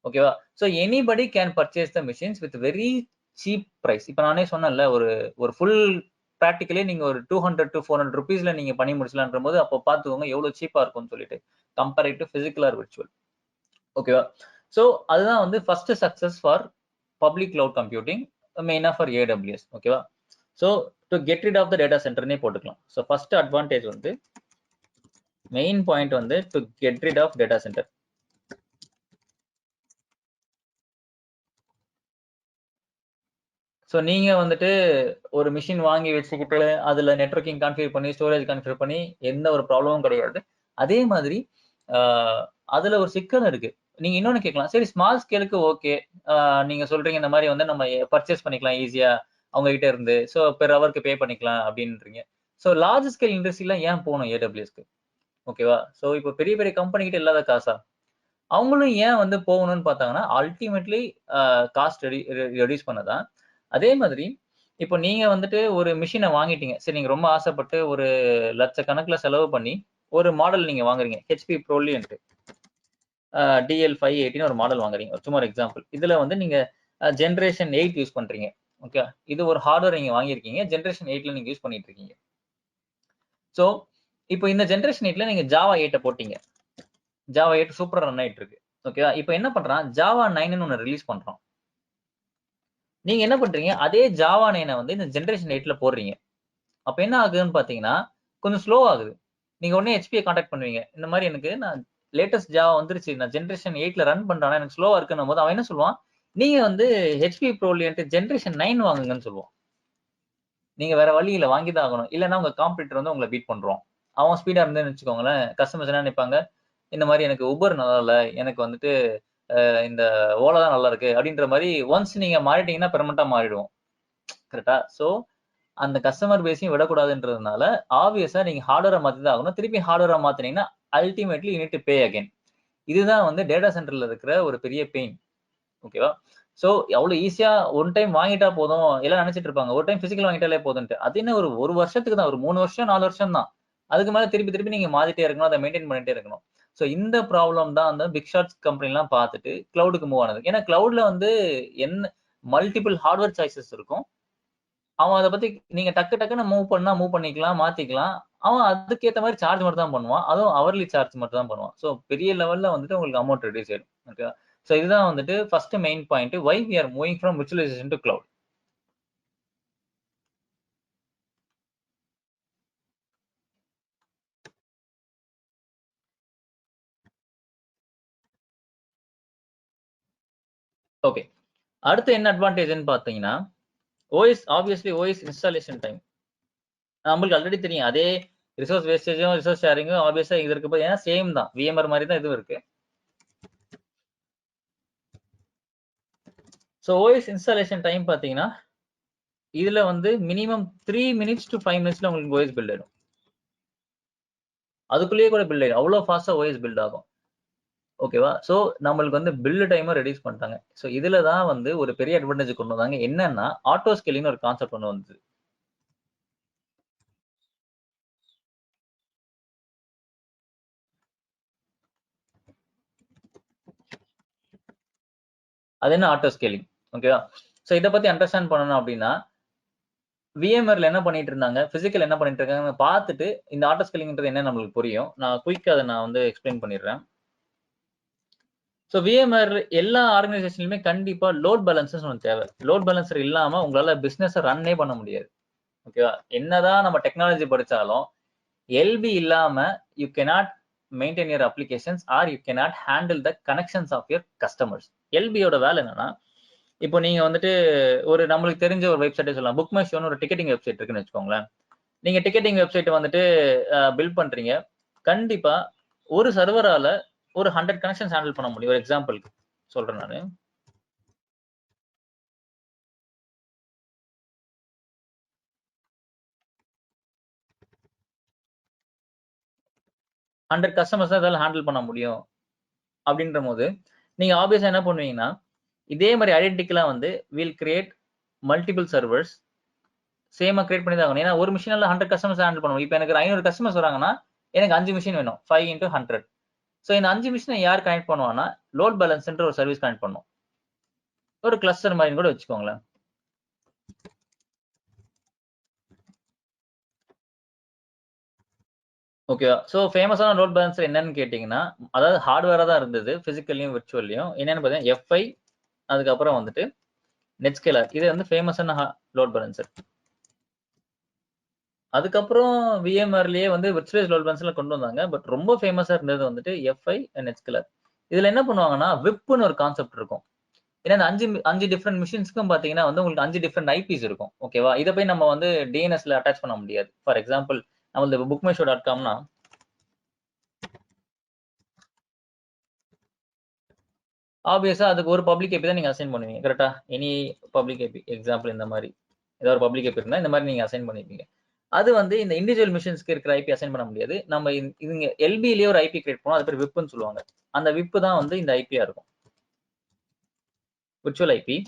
ஓகேவா? So anybody can purchase the machines with very cheap price. இப்ப நானே சொன்னேன்ல, ஒரு ஒரு ஃபுல் பிராக்டிகலி நீங்க ஒரு 200 to 400 ரூபீஸ்ல நீங்க பண்ணி முடிச்சலான்றபோது, அப்போ பார்த்துக்கோங்க எவ்வளவு சீப்பா இருக்கும்னு சொல்லிட்டு. Comparing to physical or virtual. ஓகேவா? சோ அதுதான் வந்து first success for public cloud computing, மெயினா ஃபார் AWS. ஓகேவா? So to get rid of the data சென்டர்னே போட்டுக்கலாம். சோ ஃபர்ஸ்ட் அட்வான்டேஜ் வந்து மெயின் பாயிண்ட் வந்து to get rid of data center. So நீங்க வந்துட்டு ஒரு மிஷின் வாங்கி வச்சுக்கிட்டு, அதுல நெட்வொர்க்கிங் கான்ஃபிகர் பண்ணி, ஸ்டோரேஜ் கான்ஃபிகர் பண்ணி எந்த ஒரு ப்ராப்ளமும் கிடையாது. அதே மாதிரி ஆ அதுல ஒரு சிக்கல் இருக்கு. நீங்க இன்னொன்னு கேட்கலாம். சரி ஸ்மால் ஸ்கேலுக்கு ஓகே. நீங்க சொல்றீங்க இந்த மாரி வந்து நம்ம பர்ச்சேஸ் பண்ணிக்கலாம் ஈஸியா அவங்க கிட்ட இருந்து. சோ பெர் ஹவர்க்கு பே பண்ணிக்கலாம் அப்டின்றீங்க. சோ லார்ஜ் ஸ்கேல் இண்டஸ்ட்ரிலாம் ஏன் போணும் AWSக்கு? ஓகேவா? சோ இப்போ பெரிய பெரிய கம்பெனி கிட்ட இல்லாத காசா? அவங்களும் ஏன் வந்து போகணும்னு பார்த்தாங்கன்னா, அல்டிமேட்லி காஸ்ட் ரெடியூஸ் பண்ண தான். அதே மாதிரி இப்போ நீங்க வந்துட்டு ஒரு மிஷின வாங்கிட்டீங்க. சரி நீங்க ரொம்ப ஆசைப்பட்டு ஒரு லட்சக்கணக்குல செலவு பண்ணி, ஒரு மாடல் நீங்க வாங்குறீங்க. HP Proliant DL580ன்னு ஒரு மாடல் வாங்குறீங்க. சும்மா ஒரு எக்ஸாம்பிள். இதுல வந்து நீங்க ஜெனரேஷன் 8 யூஸ் பண்றீங்க. ஓகே. இது ஒரு ஹார்ட்வேர் நீங்க வாங்கியிருக்கீங்க. ஜெனரேஷன் 8ல நீங்க யூஸ் பண்ணிட்டு இருக்கீங்க. சோ, இப்போ இந்த ஜெனரேஷன் 8ல நீங்க ஜாவா 8 போட்டீங்க. ஜாவா 8 சூப்பரா ரன் ஆயிட்டு இருக்கு. ஓகேவா? இப்போ என்ன பண்றான்? ஜாவா 9ன்னு ஒண்ணு ரிலீஸ் பண்றான். நீங்க என்ன பண்றீங்க? அதே ஜாவா 9 வந்து இந்த ஜெனரேஷன் 8ல போடுறீங்க. அப்ப என்ன ஆகுதுன்னு பார்த்தீங்கன்னா, கொஞ்சம் ஸ்லோ ஆகுது. நீங்க உடனே HPய கான்டாக்ட் பண்ணுவீங்க. இந்த மாரி எனக்கு நான் லேட்டஸ்ட் ஜாவா வந்துருச்சு. நான் ஜெனரேஷன் 8ல ரன் பண்றேன். ஆனா எனக்கு ஸ்லோவா இருக்குன்னும்போது, அவன் என்ன சொல்லுவான்? நீங்க வந்து HP Proliant ஜெனரேஷன் 9 வாங்குங்கன்னு சொல்லுவான். நீங்க வேற வழி இல்ல வாங்கி தான் ஆகணும். இல்லன்னா உங்க காம்படிட்டர் வந்து உங்கள பீட் பண்ருவான். அவன் ஸ்பீடா இருந்தேன்னு வச்சுக்கோங்களேன், கஸ்டமர்ஸ் என்ன நினைப்பாங்க? இந்த மாரி எனக்கு Uber நல்லா இல்ல. எனக்கு வந்துட்டு இந்த ஓலா தான் நல்லா இருக்கு. அப்படின்ற மாரி ஒன்ஸ் நீங்க மாறிட்டீங்கன்னா பெர்மனன்ட்டா மாறிடுவோம். கரெக்ட்டா? சோ அந்த கஸ்டமர் பேஸையும் விடக்கூடாதுன்றதுனால, ஆப்வியஸா நீங்க ஹார்ட்வேர மாத்தி தான் ஆகணும். திருப்பி ஹார்ட்வேர மாத்துனீங்கன்னா, ultimately you need to pay again. இதுதான் வந்து டேட்டா சென்டர்ல இருக்கிற ஒரு பெரிய பெயின். ஓகேவா? சோ அவ்ளோ ஈஸியா ஒன் டைம் வாங்கிட்டா போதும். எல்லாம் நெனச்சிட்டு இருப்பாங்க. ஒரு டைம் பிசிக்கல் வாங்கிட்டாலே போதுன்ட்டு. அது என்ன ஒரு 1 வருஷத்துக்கு தான். ஒரு 3 வருஷம், 4 வருஷம் தான். அதுக்கு மேல திருப்பி திருப்பி நீங்க மாத்திட்டே இருக்கணும். அத மெயின்டெயின் பண்ணிட்டே இருக்கணும். சோ இந்த ப்ராப்ளம் தான் அந்த பிக் ஷாட்ஸ் கம்பெனிலாம் பார்த்துட்டு கிளவுடுக்கு மூவ் ஆனது. ஏன்னா கிளவுட்ல வந்து என்ன மல்டிபிள் ஹார்ட்வேர் சாய்ஸஸ் இருக்கும். அவன் அத பத்தி நீங்க டக்கு டக்குன்னு மூவ் பண்ணிக்கலாம், மாத்திக்கலாம். அவன் அதுக்கேத்த மாரி சார்ஜ் மட்டும் தான் பண்ணுவான். அதுவும் ஹவர்லி சார்ஜ் மட்டும் தான் பண்ணுவான். சோ பெரிய லெவல்ல வந்துட்டு உங்களுக்கு அமௌண்ட் ரெடியூஸ் ஆயிடும். ஓகேவா? சோ இதுதான் வந்துட்டு first main point. Why we are moving from virtualisation to cloud. Okay. அடுத்து என்ன அட்வான்டேஜ்ன்னு பார்த்தீங்கன்னா, ஆப்வியஸ்லி OS இன்ஸ்டாலேஷன் டைம். நம்மளுக்கு ஆல்ரெடி தெரியும். அதே ரிசோர்ஸ் வேஸ்டேஜும், ரிசோர்ஸ் ஷேரிங்கும் ஆப்வியஸா இது இருக்கு. ஏன்னா சேம் தான். VMware மாரி தான் இதுவும் இருக்கு. சோ OS இன்ஸ்டாலேஷன் டைம் பார்த்தீங்கன்னா, இதுல வந்து மினிமம் 3 மினிட்ஸ் to 5 மினிட்ஸ்ல உங்களுக்கு OS பில்ட் ஆயிடும். அதுக்குள்ளேயே கூட பில்ட் ஆயிடும். அவ்வளோ ஃபாஸ்ட்டா OS பில்ட் ஆகும். ஓகேவா? சோ நம்மளுக்கு வந்து பில்ட் டைம ரெடியூஸ் பண்ணிட்டாங்க. சோ இதுல தான் வந்து ஒரு பெரிய அட்வான்டேஜ் கொண்டு வந்தாங்க. என்னன்னா, ஆட்டோ ஸ்கேலிங்னு ஒரு கான்செப்ட் ஒண்ணு வந்தது. அது என்ன ஆட்டோ ஸ்கேலிங்? ஓகேவா? சோ இத பத்தி அண்டர்ஸ்டாண்ட் பண்ணணும் அப்டின்னா, VMwareல என்ன பண்ணிட்டு இருந்தாங்க, பிசிக்கல் என்ன பண்ணிட்டு இருக்காங்கன்னு பார்த்துட்டு, இந்த ஆட்டோ ஸ்கேலிங்ன்றது என்னன்னு நம்மளுக்கு புரியும். நான் குயிக்கா அத நான் வந்து எக்ஸ்பிளைன் பண்ணிடுறேன். சோ VMware எல்லா ஆர்கனைசேஷன்லயுமே கண்டிப்பா லோட் பேலன்சர்ஸ் ஒண்ணு தேவை. லோட் பேலன்சர் இல்லாம உங்களால பிசினஸ ரன்னே பண்ண முடியாது. ஓகேவா? என்னதான் நம்ம டெக்னாலஜி படிச்சாலும், எல்பி இல்லாம you cannot maintain your applications or you cannot handle the connections of your customers. எல்பியோட வேலை என்னன்னா, இப்போ நீங்க வந்துட்டு ஒரு நம்மளுக்கு தெரிஞ்ச ஒரு வெப்சைட்டே சொல்லலாம். புக் மை ஷோன்னு ஒரு டிக்கெட்டிங் வெப்சைட் இருக்குன்னு வச்சுக்கோங்களேன். நீங்க டிக்கெட்டிங் வெப்சைட் வந்துட்டு பில்ட் பண்றீங்க. கண்டிப்பா ஒரு சர்வரால ஒரு 100 கனெக்ஷன்ஸ் ஹேண்டில் பண்ண முடியும். ஒரு எக்ஸாம்பிளுக்கு சொல்றேன் நானு. ஹண்ட்ரட் கஸ்டமர்ஸ் தான் இதால ஹேண்டில் பண்ண முடியும் அப்படின்ற போது நீங்க ஆப்வியஸா என்ன பண்ணுவீங்கன்னா, இதே மாதிரி ஐடென்டிக்கலா வந்து வில் கிரியேட் மல்டிபிள் சர்வர்ஸ் சேமா கிரியேட் பண்ணி தான் ஆகணும். ஏன்னா ஒரு மிஷினால 100 கஸ்டமர்ஸ் ஹேண்டில் பண்ணுவோம். இப்போ எனக்கு 500 கஸ்டமர்ஸ் வராங்கன்னா எனக்கு 5 மிஷின் வேணும். 5 into 100. ஸோ இந்த 5 மிஷினை யார் கனெக்ட் பண்ணுவான்னா, லோட் பேலன்ஸ்ன்ற ஒரு சர்வீஸ் கனெக்ட் பண்ணும். ஒரு கிளஸ்டர் மாதிரி கூட வச்சுக்கோங்களேன். ஓகேவா? ஸோ ஃபேமஸான லோட் பேலன்சர் என்னன்னு கேட்டிங்கன்னா, அதாவது ஹார்ட்வேரா தான் இருந்தது. பிசிக்கல்லையும் விர்ச்சுவல்லையும். என்னன்னு பார்த்தீங்கன்னா எஃப்ஐ, அதுக்கப்புறம் வந்துட்டு நெட்ஸ்கேலர். இது வந்து ஃபேமஸான லோட் பேலன்சர். அதுக்கப்புறம் விஎம்ஆர்லயே வந்து விர்ச்சுவலைஸ் லோட் பேலன்ஸ்ல கொண்டு வந்தாங்க. பட் ரொம்ப ஃபேமஸா இருந்தது வந்துட்டு எஃப்ஐ அண்ட் நெட்ஸ்கேலர். இதுல என்ன பண்ணுவாங்கன்னா, விப்னு ஒரு கான்செப்ட் இருக்கும். ஏன்னா இந்த 5 டிஃபரெண்ட் மிஷின்ஸ்க்கும் பாத்தீங்கன்னா வந்து உங்களுக்கு 5 டிஃபரெண்ட் ஐபிஸ் இருக்கும். ஓகேவா? இதை போய் நம்ம வந்து டிஎன்எஸ்ல அட்டாச் பண்ண முடியாது. ஃபார் எக்ஸாம்பிள் நம்ம bookmyshow.comனா ஆப்வியஸா அதுக்கு ஒரு பப்ளிக் ஐபி தான் நீங்க அசைன் பண்ணுவீங்க. கரெக்டா? Any public IP. எக்ஸாம்பிள் இந்த மாதிரி ஏதாவது ஒரு பப்ளிக் ஐபி இருந்தா இந்த மாதிரி நீங்க அசைன் பண்ணிருப்பீங்க. அது வந்து இந்த இண்டிவிஜுவல் மிஷின்ஸ்க்கு இருக்கிற ஐபி அசைன் பண்ண முடியாது. நம்ம இதுங்க எல்பிலேயே ஒரு ஐபி கிரியேட் பண்ணுவோம். அது பேர் விப்னு சொல்லுவாங்க. அந்த விப் தான் வந்து இந்த ஐபியா இருக்கும். Virtual IP.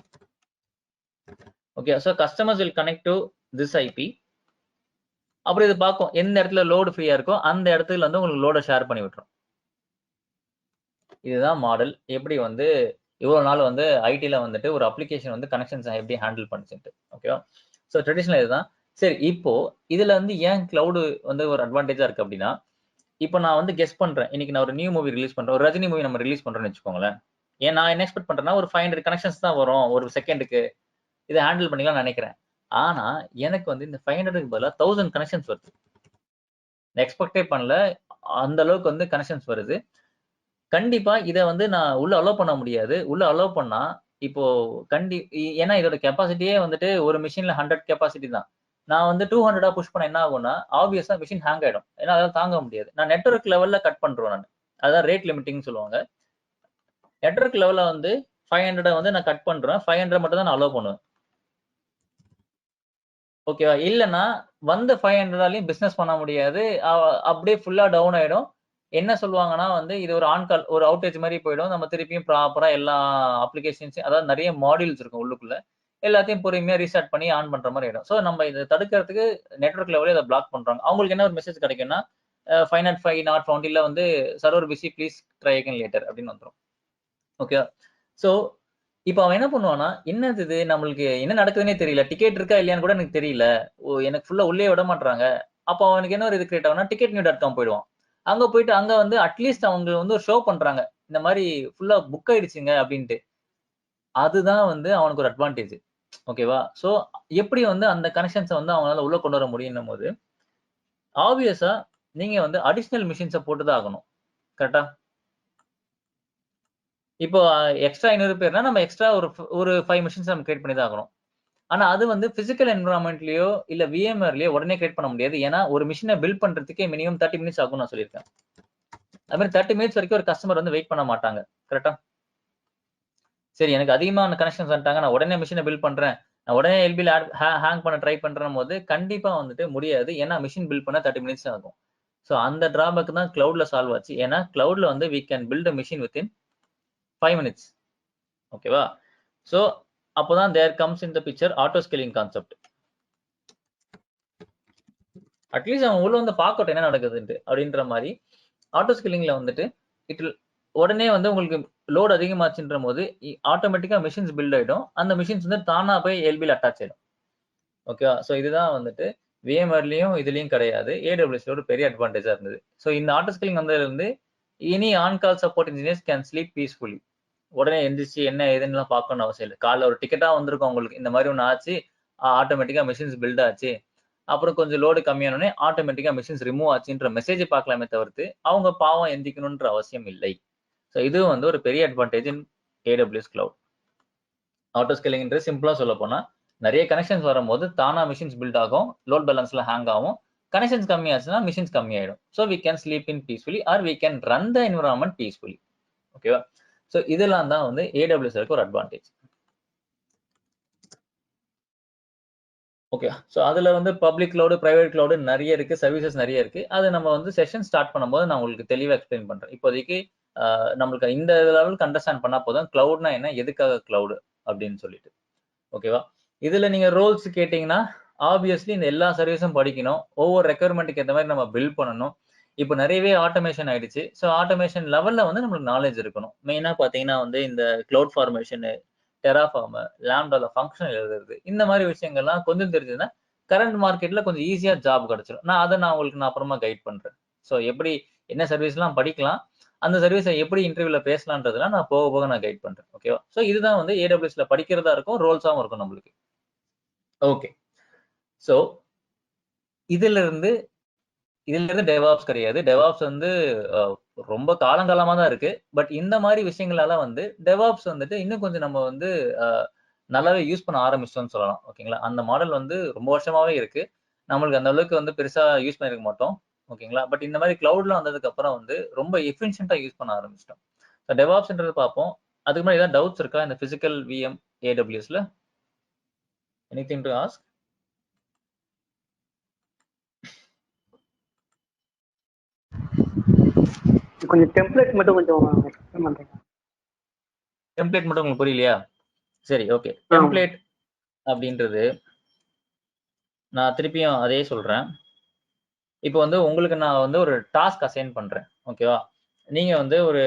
Okay, so customers will connect to this IP. அப்புறம் இது பார்க்கும் எந்த இடத்துல லோடு ஃப்ரீயா இருக்கோ அந்த இடத்துல வந்து உங்களுக்கு லோட ஷேர் பண்ணி விட்டுரும். இதுதான் மாடல். எப்படி வந்து இவ்வளவு நாள் வந்து ஐடில வந்துட்டு ஒரு அப்ளிகேஷன் வந்து கனெக்ஷன்ஸ் எப்படி ஹேண்டில் பண்ணுச்சுட்டு. ஓகேவா? ஸோ ட்ரெடிஷனல் இதுதான். சரி, இப்போ இதுல வந்து ஏன் கிளவுடு வந்து ஒரு அட்வான்டேஜா இருக்கு அப்படின்னா, இப்போ நான் வந்து கெஸ் பண்றேன். இன்னைக்கு நான் ஒரு நியூ மூவி ரிலீஸ் பண்றேன். ஒரு ரஜினி மூவி நம்ம ரிலீஸ் பண்றோம்னு வச்சுக்கோங்களேன். ஏன் நான் என்ன எக்ஸ்பெக்ட் பண்றேன்னா ஒரு 500 கனெக்ஷன்ஸ் தான் வரும் ஒரு செகண்டுக்கு. இதை ஹேண்டில் பண்ணிக்கலாம் நினைக்கிறேன். ஆனா எனக்கு வந்து இந்த 500க்கு பதிலா 1000 கனெக்ஷன்ஸ் வருது. எக்ஸ்பெக்டே பண்ணல. அந்த அளவுக்கு வந்து கனெக்ஷன்ஸ் வருது. கண்டிப்பா இத வந்து நான் உள்ள அலோவ் பண்ண முடியாது. உள்ள அலோவ் பண்ணா இப்போ ஏன்னா இதோட கெப்பாசிட்டியே வந்துட்டு ஒரு மிஷின்ல 100 கெப்பாசிட்டி தான். நான் வந்து 200 புஷ் பண்ண என்ன ஆகும்னா, ஆப்வியஸா மிஷின் ஹேங் ஆயிடும். ஏன்னா அதால தாங்க முடியாது. நான் நெட்வொர்க் லெவல்ல கட் பண்றேன் நானு. அதான் ரேட் லிமிட்டிங்னு சொல்லுவாங்க. நெட்வொர்க் லெவல்ல வந்து 500 வந்து நான் கட் பண்றேன். 500 மட்டும் தான் நான் அலோவ் பண்ணுவேன். ஓகேவா? இல்லன்னா வந்த 500ஆலயும் பிசினஸ் பண்ண முடியாது. அப்படியே ஃபுல்லா டவுன் ஆயிடும். என்ன சொல்லுவாங்கன்னா வந்து இது ஒரு ஆன் கால் ஒரு அவுட்டேஜ் மாதிரி போயிடும். நம்ம திருப்பியும் ப்ராப்பரா எல்லா அப்ளிகேஷன்ஸையும் அதாவது நிறைய மாடியூல்ஸ் இருக்கும் உள்ளுக்குள்ள. எல்லாத்தையும் பொறுமையா ரீஸ்டார்ட் பண்ணி ஆன் பண்ற மாதிரி ஆயிடும். ஸோ நம்ம இதை தடுக்கிறதுக்கு நெட்வொர்க் லெவலே இதை பிளாக் பண்றாங்க. அவங்களுக்கு என்ன ஒரு மெசேஜ் கிடைக்கும்னா 505 நாட் ஃபவுண்ட் இல்ல வந்து server busy please try again later அப்படின்னு வந்துரும். ஓகேவா? ஸோ இப்போ அவன் என்ன பண்ணுவான்னா, என்னது இது நம்மளுக்கு என்ன நடக்குதுன்னே தெரியல. டிக்கெட் இருக்கா இல்லையான்னு கூட எனக்கு தெரியல. எனக்கு ஃபுல்லா உள்ளே விட மாட்றாங்க. அப்போ அவனுக்கு என்ன ஒரு இது கிரியேட் ஆகும்னா ticketnew.com போயிடுவான். அங்க போயிட்டு அங்க வந்து அட்லீஸ்ட் அவங்க வந்து ஒரு ஷோ பண்றாங்க. இந்த மாதிரி ஃபுல்லா புக் ஆயிடுச்சுங்க அப்படின்ட்டு. அதுதான் வந்து அவனுக்கு ஒரு அட்வான்டேஜ். ஓகேவா? சோ எப்படி வந்து அந்த கனெக்ஷன்ஸ வந்து அவங்களால உள்ள கொண்டு வர முடியும்னும் போது, ஆப்வியஸா நீங்க வந்து அடிஷனல் மிஷின்ஸ போட்டு தான் ஆகணும். கரெக்ட்டா? இப்போ எக்ஸ்ட்ரா 500 பேர்னா நம்ம எக்ஸ்ட்ரா ஒரு 5 மிஷின்ஸ் நம்ம கிரியேட் பண்ணி தான் ஆகணும். ஆனா அது வந்து பிசிக்கல் என்விரான்மென்ட்லயோ இல்ல விஎம்ஆர்லயோ உடனே கிரியேட் பண்ண முடியாது. ஏன்னா ஒரு மிஷினை பில்ட் பண்றதுக்கே மினிமம் 30 மினிட்ஸ் ஆகும்னு நான் சொல்லியிருக்கேன். அது மாதிரி 30 மினிட்ஸ் வரைக்கும் ஒரு கஸ்டமர் வந்து வெயிட் பண்ண மாட்டாங்க. கரெக்ட்டா? சரி, எனக்கு அதிகமான கனெக்ஷன்ஸ் வந்துட்டாங்க. நான் உடனே மிஷினை பில்ட் பண்றேன். நான் உடனே எல்பில ஹேங் பண்ண ட்ரை பண்றேன் போது கண்டிப்பா வந்துட்டு முடியாது. ஏன்னா மிஷின் பில்ட் பண்ண 30 மினிட்ஸ் ஆகும். சோ அந்த டிராபேக் தான் கிளவுட்ல சால்வ் ஆச்சு. ஏன்னா கிளவுட்ல வந்து we can build a machine within 5 minutes. ஓகேவா? சோ அப்போதான் there comes in the picture auto scaling concept. At least அவன் உள்ள வந்து பார்க்கட்டும் என்ன நடக்குதுன்ட்டு அப்படின்ற மாதிரி ஆட்டோ ஸ்கேலிங்ல வந்துட்டு உடனே வந்து உங்களுக்கு லோட் அதிகமாச்சுன்ற போது ஆட்டோமேட்டிக்கா மிஷின்ஸ் பில்ட் ஆயிடும். அந்த மிஷின்ஸ் வந்து தானா போய் எல்பில அட்டாச் ஆயிடும். ஓகேவா? சோ இதுதான் வந்துட்டு விஎம்ஆர்லயும் இதுலயும் கிடையாது. ஏடபிள்யூஎஸ்ல ஒரு பெரிய அட்வான்டேஜா இருந்தது. சோ இந்த ஆட்டோ ஸ்கேலிங் வந்ததுல இருந்து இனி on call support engineers can sleep peacefully. உடனே எந்திரிச்சு என்ன ஏதுன்னு பார்க்கணும்னு அவசியம் இல்லை. காலைல ஒரு டிக்கெட்டா வந்திருக்கும் உங்களுக்கு இந்த மாதிரி ஒன்று ஆச்சு, ஆட்டோமேட்டிக்கா மிஷின்ஸ் பில்ட் ஆச்சு. அப்புறம் கொஞ்சம் லோடு கம்மியானோடனே ஆட்டோமேட்டிக்கா மிஷின்ஸ் ரிமூவ் ஆச்சுன்ற மெசேஜ் பார்க்கலாமே தவிர்த்து அவங்க பாவம் எந்திக்கணும்ன்ற அவசியம் இல்லை. ஸோ இது வந்து ஒரு பெரிய advantage in AWS cloud. Auto ஸ்கேலிங்ன்றது சிம்பிளா சொல்ல போனா நிறைய கனெக்ஷன்ஸ் வரும்போது தானா மிஷின்ஸ் பில்ட் ஆகும், லோட் பேலன்ஸ்ல ஹேங் ஆகும், கனெக்ஷன்ஸ் கம்மியாச்சுன்னா மிஷின்ஸ் கம்மியாயிடும். So we can sleep in peacefully or we can run the environment peacefully. ஓகேவா? ஸோ இதெல்லாம் தான் வந்து AWS இருக்க ஒரு அட்வான்டேஜ். ஓகே, ஸோ அதுல வந்து பப்ளிக் கிளவுடு, பிரைவேட் கிளவுடு நிறைய இருக்கு, சர்வீசஸ் நிறைய இருக்கு. அது நம்ம வந்து செஷன் ஸ்டார்ட் பண்ணும்போது நான் உங்களுக்கு தெளிவா எக்ஸ்பிளைன் பண்றேன். இப்போதைக்கு நம்மளுக்கு இந்த லெவலுக்கு அண்டர்ஸ்டாண்ட் பண்ணா போதும் கிளவுட்னா என்ன, எதுக்காக கிளவுடு அப்படின்னு சொல்லிட்டு. ஓகேவா? இதுல நீங்க ரோல்ஸ் கேட்டீங்கன்னா ஆப்வியஸ்லி இந்த எல்லா சர்வீஸும் படிக்கணும், ஒவ்வொரு ரெக்குயர்மெண்ட்டுக்கு ஏற்ற மாதிரி நம்ம பில்ட் பண்ணணும். இப்போ நிறையவே ஆட்டோமேஷன் ஆயிடுச்சு. ஸோ ஆட்டோமேஷன் லெவல்ல வந்து நம்மளுக்கு நாலேஜ் இருக்கணும். மெயினா பாத்தீங்கன்னா வந்து இந்த கிளவுட் ஃபார்மேஷன், டெராஃபார்ம், லாம்டால ஃபங்க்ஷன் எழுதுறது, இந்த மாதிரி விஷயங்கள்லாம் கொஞ்சம் தெரிஞ்சதுன்னா கரண்ட் மார்க்கெட்ல கொஞ்சம் ஈஸியா ஜாப் கிடைச்சிடும். நான் உங்களுக்கு அப்புறமா கைட் பண்றேன். ஸோ எப்படி என்ன சர்வீஸ்லாம் படிக்கலாம், அந்த சர்வீஸை எப்படி இன்டர்வியூல பேசலான்றதுலாம் நான் போக போக நான் கைட் பண்றேன். ஓகேவா? ஸோ இதுதான் வந்து AWSல படிக்கிறதா இருக்கும், ரோல்ஸாவும் இருக்கும் நம்மளுக்கு. ஓகே, ஸோ இதுல இருந்து டெவாப்ஸ் கிடையாது. டெவாப்ஸ் வந்து ரொம்ப காலங்காலமா தான் இருக்கு. பட் இந்த மாதிரி விஷயங்களால வந்து டெவாப்ஸ் வந்துட்டு இன்னும் கொஞ்சம் நம்ம வந்து நல்லாவே யூஸ் பண்ண ஆரம்பிச்சோம்னு சொல்லலாம். ஓகேங்களா? அந்த மாடல் வந்து ரொம்ப வருஷமாவே இருக்கு. நம்மளுக்கு அந்த அளவுக்கு வந்து பெருசா யூஸ் பண்ணிருக்க மாட்டோம். ஓகேங்களா? பட் இந்த மாதிரி கிளவுட்ல வந்ததுக்கு அப்புறம் வந்து ரொம்ப எஃபிஷியன்ட்டா யூஸ் பண்ண ஆரம்பிச்சிட்டோம். ஸோ டெவாப்ஸ்ன்றது பார்ப்போம். அதுக்கு முன்னாடி ஏதாவது டவுட்ஸ் இருக்கா இந்த பிசிக்கல் VM AWSல? Anything to ask? கொஞ்சம் டெம்ப்ளேட் மட்டும் கொஞ்சம் explain பண்றீங்களா? டெம்ப்ளேட் மட்டும் உங்களுக்கு புரியலையா? சரி, ஓகே. டெம்ப்ளேட் அப்படின்றது நான் திருப்பியும் அதே சொல்றேன். இப்போ வந்து உங்களுக்கு நான் வந்து ஒரு டாஸ்க் அசைன் பண்றேன். ஓகேவா? நீங்க வந்து ஒரு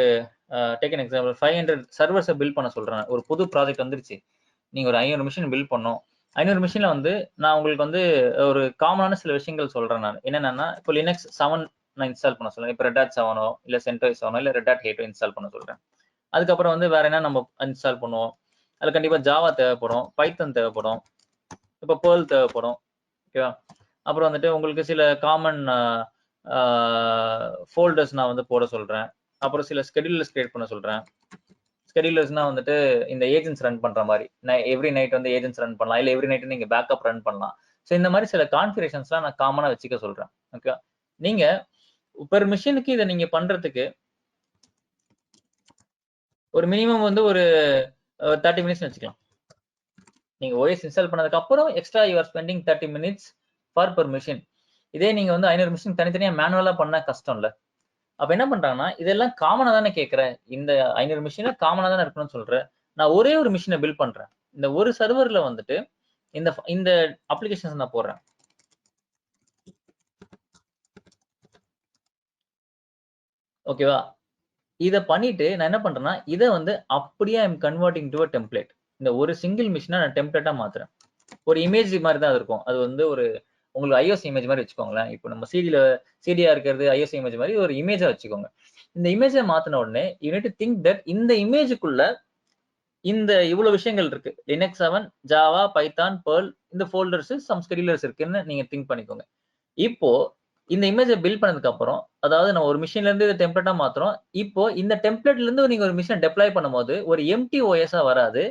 டேக் அன் எக்ஸாம்பிள் 500 சர்வர்ஸை பில்ட் பண்ண சொல்றேன். ஒரு புது ப்ராஜெக்ட் வந்துருச்சு. நீங்க ஒரு 500 மிஷின் பில்ட் பண்ணணும். 500 மிஷின்ல வந்து நான் உங்களுக்கு வந்து ஒரு காமனான சில விஷயங்கள் சொல்றேன் நான். என்னென்னா இப்போ லினக்ஸ் 7 நான் இன்ஸ்டால் பண்ண சொல்றேன். இப்போ ரெட் ஹேட் 7ஓ இல்ல CentOS 7ஓ இல்ல ரெட் ஹேட் 8ஓ இன்ஸ்டால் பண்ண சொல்றேன். அதுக்கப்புறம் வந்து வேற என்ன நம்ம இன்ஸ்டால் பண்ணுவோம். அதுல கண்டிப்பா ஜாவா தேவைப்படும், பைத்தன் தேவைப்படும், இப்போ பேர்ல் தேவைப்படும். ஓகேவா? அப்புறம் வந்துட்டு உங்களுக்கு சில காமன் ஃபோல்டர்ஸ் நான் வந்து போட சொல்றேன். அப்புறம் சில ஸ்கெடியூலர்ஸ் கிரியேட் பண்ண சொல்றேன். ஸ்கெடியூலர்ஸ்னா வந்துட்டு இந்த ஏஜென்ட்ஸ் ரன் பண்ற மாதிரி எவ்ரி நைட் வந்து ஏஜென்ட்ஸ் ரன் பண்ணலாம், இல்ல எவ்ரி நைட் நீங்க பேக்கப் ரன் பண்ணலாம். ஸோ இந்த மாதிரி சில கான்ஃபிகரேஷன்ஸ்லாம் நான் காமனா வச்சுக்க சொல்றேன். ஓகே, நீங்க பெர் மிஷினுக்கு இதை நீங்க பண்றதுக்கு ஒரு மினிமம் வந்து ஒரு 30 மினிட்ஸ் வச்சுக்கலாம். நீங்க OS இன்ஸ்டால் பண்ணதுக்கு அப்புறம் extra you are spending 30 minutes per machine. இதே நீங்க வந்து 500 மிஷின் தனித்தனியா மேனுவலா பண்ண கஷ்டம் இல்ல. அப்ப என்ன பண்றாங்கன்னா இதெல்லாம் காமனா தானே கேட்கிறேன், இந்த 500 மிஷின்ல காமனா தானே இருக்கணும்னு சொல்றேன். நான் ஒரே ஒரு மிஷினை பில்ட் பண்றேன். இந்த ஒரு சர்வர்ல வந்துட்டு இந்த அப்ளிகேஷன்ஸ் நான் போடுறேன். ஓகேவா? இதை பண்ணிட்டு நான் என்ன பண்றேன்னா இதை வந்து அப்படியே I'm converting to a template. இந்த ஒரு சிங்கிள் மிஷினை நான் டெம்ப்ளேட்டா மாத்துறேன். ஒரு இமேஜ் மாதிரி தான் இருக்கும். அது வந்து ஒரு உங்களுக்கு iOS இமேஜ் மாதிரி வச்சுக்கோங்களேன். இப்போ நம்ம சிடியா இருக்கிறது iOS இமேஜ் மாதிரி ஒரு இமேஜா வச்சுக்கோங்க. இந்த இமேஜை மாத்தின உடனே you need to think that இந்த இமேஜுக்குள்ள இந்த இவ்வளவு விஷயங்கள் இருக்கு. லினக்ஸ் 7, ஜாவா, பைத்தான், பேர்ல், இந்த ஃபோல்டர்ஸ், சம் ஸ்கெடியூலர்ஸ் இருக்குன்னு நீங்க திங்க் பண்ணிக்கோங்க. இப்போ இந்த இமேஜை பில்ட் பண்ணதுக்கு அப்புறம், அதாவது நம்ம ஒரு மிஷின்ல இருந்து இதை டெம்ப்ளேட்டா மாத்துறோம். இப்போ இந்த டெம்ப்ளேட்ல இருந்து நீங்க ஒரு மிஷினை டெப்ளாய் பண்ணும்போது ஒரு எம்டி ஓஎஸ்ஆ வராது.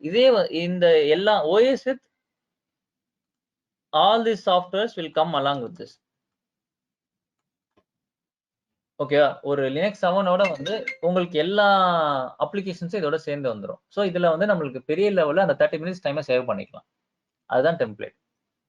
இதே இந்த எல்லா OS with all these softwares will come along with this. ஓகேவா? ஒரு லினக்ஸ் 7ஓட வந்து உங்களுக்கு எல்லா அப்ளிகேஷன்ஸும் இதோட சேர்ந்து வந்துடும். ஸோ இதுல வந்து நம்மளுக்கு பெரிய லெவல்ல அந்த 30 மினிட்ஸ் டைமை சேவ் பண்ணிக்கலாம். அதுதான் டெம்ப்ளேட்.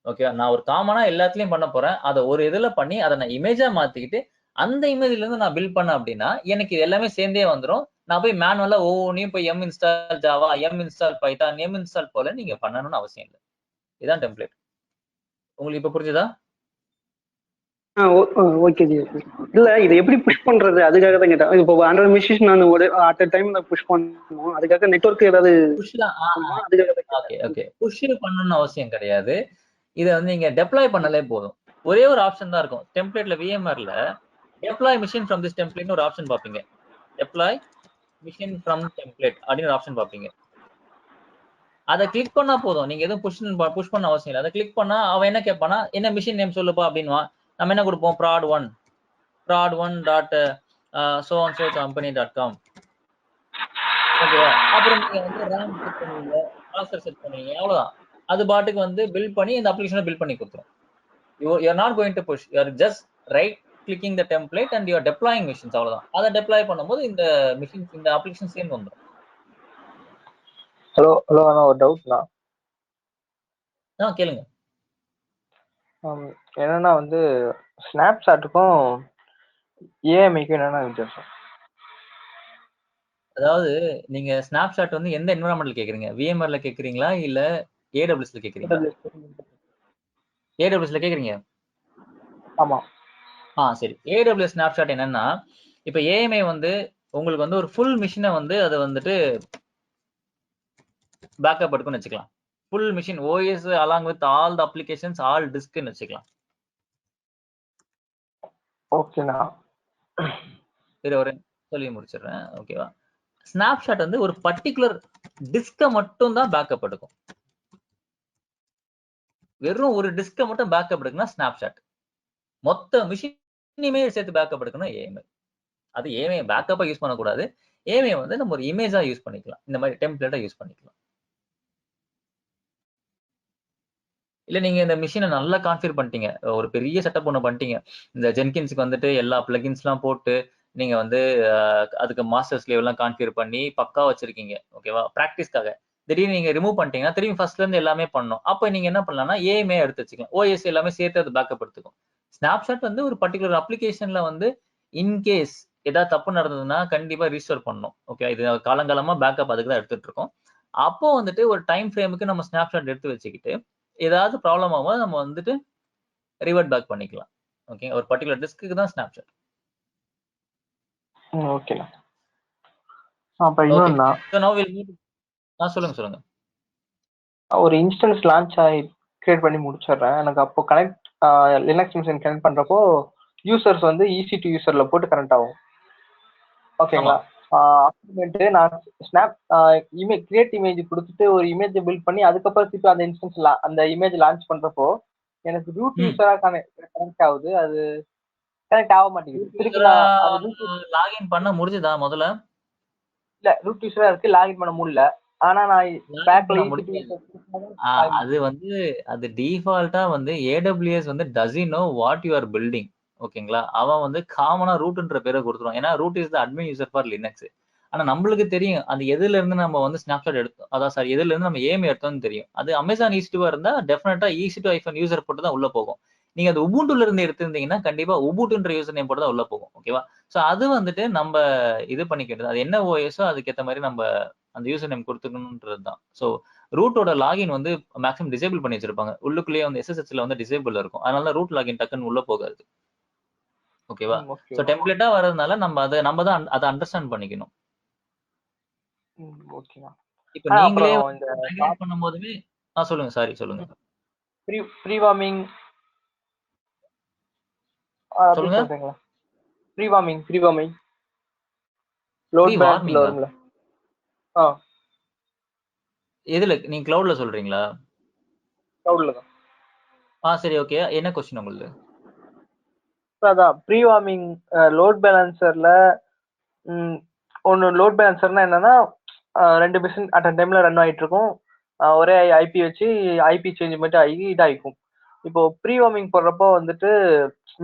ஓகேவா? நான் ஒரு காமனா எல்லாத்துலயும் பண்ண போறேன். அதை ஒரு இதுல பண்ணி அதை நான் இமேஜா மாத்திக்கிட்டு அந்த இமேஜ்ல இருந்து நான் பில்ட் பண்ணேன் அப்படின்னா எனக்கு இது எல்லாமே சேர்ந்தே வந்துடும். நான் போய் மேனுவலா ஒவ்வொன்றையும் போய் M install Java, M install Python, M install போல நீங்க பண்ணணும்னு அவசியம் இல்லை. இதுதான் டெம்ப்ளேட். உங்களுக்கு இப்ப புரிஞ்சுதா? Okay G. இல்ல இதை எப்படி புஷ் பண்றது அதுக்காக தான் கேட்டேன். இப்போ 100 மிஷின் நான் ஒரு அட் அ டைம்ல புஷ் பண்ணணும், அதுக்காக நெட்வொர்க் ஏதாவது புஷ் பண்ணணும்னு அவசியம் கிடையாது. இதை வந்து நீங்க டெப்ளாய் பண்ணலே போதும். ஒரே ஒரு ஆப்ஷன் தான் இருக்கும் டெம்ப்ளேட்ல. VMwareல டெப்ளாய் மிஷின் ஃப்ரம் திஸ் டெம்ப்ளேட்னு ஒரு ஆப்ஷன் பார்ப்பீங்க. டெப்ளாய் மிஷின் ஃப்ரம் டெம்ப்ளேட் அப்படின்னு ஒரு ஆப்ஷன் பார்ப்பீங்க. அதை கிளிக் பண்ணா போதும். நீங்க எதுவும் புஷ் பண்ண அவசியம் இல்லை. அதை கிளிக் பண்ணா அவன் என்ன கேட்பானா, என்ன மிஷின் நேம் சொல்லுப்பா அப்படின்வா. நம்ம என்ன கொடுப்போம், prod1 டாட் so company.com. ஓகேவா? அப்புறம் நீங்க வந்து ரேம் செட் பண்ணுவீங்க, ப்ராசஸர் செட் பண்ணுவீங்க, அவ்வளவுதான். அது பாட்டுக்கு வந்து பில்ட் பண்ணி இந்த அப்ளிகேஷனை பில்ட் பண்ணி கொடுத்துரும். you're not going to push, you're just right clicking the template and you're deploying machines, அவ்வளவுதான். அதை டெப்ளாய் பண்ணும்போது இந்த மிஷின்ஸ் இந்த அப்ளிகேஷன் சேர்ந்து வந்துடும். ஹலோ அண்ணா, ஒரு டவுட்ண்ணா. கேளுங்க. என்னன்னா வந்து ஸ்னாப்சாட்டுக்கும் ஏஎம்ஐக்கும் என்னென்ன வித்தியாசம்? அதாவது நீங்க ஸ்னாப்ஷாட் வந்து எந்த என்விரான்மெண்ட்ல கேக்குறீங்க? VMwareல கேக்குறீங்களா இல்ல AWSல கேக்குறீங்களா? AWSல கேக்குறீங்க. ஆமா. சரி. AWS ஸ்னாப்ஷாட் என்னன்னா, இப்ப AMI வந்து உங்களுக்கு வந்து ஒரு ஃபுல் மிஷினை வந்து அதை வந்துட்டு பேக்கப் எடுக்கும்னு வச்சுக்கலாம். Full machine OS along with all the applications, all diskன்னு வச்சுக்கலாம். ஓகேண்ணா. சரி, ஒரு சொல்லி முடிச்சிடுறேன். ஓகேவா? ஸ்னாப்ஷாட் வந்து ஒரு பர்டிகுலர் டிஸ்கை மட்டும் தான் பேக்கப் எடுக்கும். வெறும் ஒரு டிஸ்கை மட்டும் பேக்கப் எடுக்கணும் ஸ்னாப்ஷாட். மொத்த மிஷினையுமே சேர்த்து பேக்கப் எடுக்கணும் ஏஎம்ஐ. அது ஏஎம்ஐ பேக்கப்பா யூஸ் பண்ணக்கூடாது. ஏஎம்ஐ வந்து நம்ம ஒரு இமேஜா யூஸ் பண்ணிக்கலாம். இந்த மாதிரி டெம்ப்ளேட்டா யூஸ் பண்ணிக்கலாம். இல்ல நீங்க இந்த மிஷினை நல்லா கான்ஃபிகர் பண்ணிட்டீங்க, ஒரு பெரிய செட்டப் ஒன்று பண்ணிட்டீங்க, இந்த ஜென்கின்ஸ்க்கு வந்துட்டு எல்லா பிளகின்ஸ்லாம் போட்டு நீங்க வந்து அதுக்கு மாஸ்டர் ஸ்லேவ் எல்லாம் கான்ஃபிகர் பண்ணி பக்கா வச்சிருக்கீங்க. ஓகேவா? பிராக்டிஸ்க்காக திடீர்னு நீங்க ரிமூவ் பண்ணிட்டீங்கன்னா திரும்பி ஃபர்ஸ்ட்ல இருந்து எல்லாமே பண்ணணும். அப்ப நீங்க என்ன பண்ணலாம்னா ஏஎம்ஐ எடுத்து வச்சுக்கலாம். ஓஎஸ் எல்லாமே சேர்த்து அது பேக்கப் எடுத்துக்கும். ஸ்னாப்ஷாட் வந்து ஒரு பர்டிகுலர் அப்ளிகேஷன்ல வந்து இன்கேஸ் ஏதாவது தப்பு நடந்ததுன்னா கண்டிப்பா ரீஸ்டோர் பண்ணணும். ஓகே, இது காலங்காலமா பேக்கப் அதுக்கு தான் எடுத்துட்டு இருக்கோம். அப்போ வந்துட்டு ஒரு டைம் ஃப்ரேமுக்கு நம்ம ஸ்னாப்ஷாட் எடுத்து வச்சுக்கிட்டு ஏதாவது ப்ராப்ளம் ஆகும் நம்ம வந்துட்டு ரிவர்ட் பேக் பண்ணிக்கலாம். ஓகே, ஒரு பர்டிகுலர் டிஸ்க்கு தான் ஸ்னாப்ஷாட். ஓகேண்ணா. அப்ப இன்னொன்னா, சொல்லுங்க. ஒரு இன்ஸ்டன்ஸ் லான்ச் ஆகி கிரியேட் பண்ணி முடிச்சிடுறேன். எனக்கு அப்போ கனெக்ட் லினக்ஸ் மிஷின் கனெக்ட் பண்றப்போ யூசர்ஸ் வந்து EC2 யூசர்ல போட்டு கனெக்ட் ஆகும். ஓகேங்களா? அப்புறமேட்டு நான் ஸ்னாப் இமேஜ் கிரியேட் இமேஜ் கொடுத்துட்டு ஒரு இமேஜை பில்ட் பண்ணி அதுக்கப்புறம் திருப்பி அந்த இன்ஸ்டன்ஸ் அந்த இமேஜ் லான்ச் பண்றப்போ எனக்கு ரூட் யூசரா கனெக்ட் ஆகுது. அது கனெக்ட் ஆக மாட்டேங்குது. திருப்பி லாகின் பண்ண முடிஞ்சதா? முதல்ல இல்ல, ரூட் யூசரா இருக்கு, லாகின் பண்ண முடியல. ஆனா நான் பேக்ல அது வந்து அது டிஃபால்ட்டா வந்து AWS வந்து doesn't know what you are building. ஓகேங்களா? அவன் வந்து காமனா ரூட்ன்ற பேரை கொடுத்துருவான். ஏன்னா root is the admin user for Linux. ஆனா நம்மளுக்கு தெரியும் அது எதுல இருந்து நம்ம வந்து ஸ்னாப்ஷாட் எடுத்தோம், அதான் சார் எதுல இருந்து நம்ம ஏஎம்ஐ எடுத்தோம்னு தெரியும். அது அமேசான் EC2 இருந்தா டெஃபினட்டா EC2 யூசர் போட்டு தான் உள்ள போகும். நீங்க அது உபுண்டுல இருந்து எடுத்திருந்தீங்கன்னா கண்டிப்பா உபுண்டுன்ற யூசர் நேம் போட்டு தான் உள்ள போகும். ஓகேவா? சோ அது வந்துட்டு நம்ம இது பண்ணிக்கிறது, அது என்ன ஓஎஸோ அதுக்கேற்ற மாதிரி நம்ம அந்த யூசர் நேம் கொடுத்துக்கணும்ன்றது தான். ஸோ ரூட்டோட லாகின் வந்து மேக்ஸிமம் டிசேபிள் பண்ணி வச்சிருப்பாங்க. உள்ளுக்குள்ளேயே வந்து SSHல வந்து டிசேபிள் இருக்கும். அதனால ரூட் லாகின் டக்குன்னு உள்ள போகாது. ஓகேவா? சோ டெம்ப்ளேட்டா வரதுனால நம்ம தான் அதை அண்டர்ஸ்டாண்ட் பண்ணிக்கணும். இப்போ நீங்களே மைக்ரேட் பண்ணும்போதுமே சொல்லுங்க. சொல்லுங்க. ப்ரீவார்மிங் சொல்லுங்க. ப்ரீவார்மிங் லோட் பேலன்ஸ்ல வரும்ல. எதுல நீங்க கிளவுட்ல சொல்றீங்களா? கிளவுட்ல தான். சரி, ஓகே. என்ன क्वेश्चन உங்களுக்கு? அதான் ப்ரீவார்மிங் லோட் பேலன்சர்ல ஒன்னு லோட் பேலன்சர்னா என்னன்னா ரெண்டு மிஷின் அட் அ டைம்ல ரன் ஆயிட்டு இருக்கும். ஒரே ஐபி வச்சு ஐபி சேஞ்ச் மட்டும் ஆகி இதாகிக்கும். இப்போ ப்ரீவார்மிங் போடுறப்போ வந்துட்டு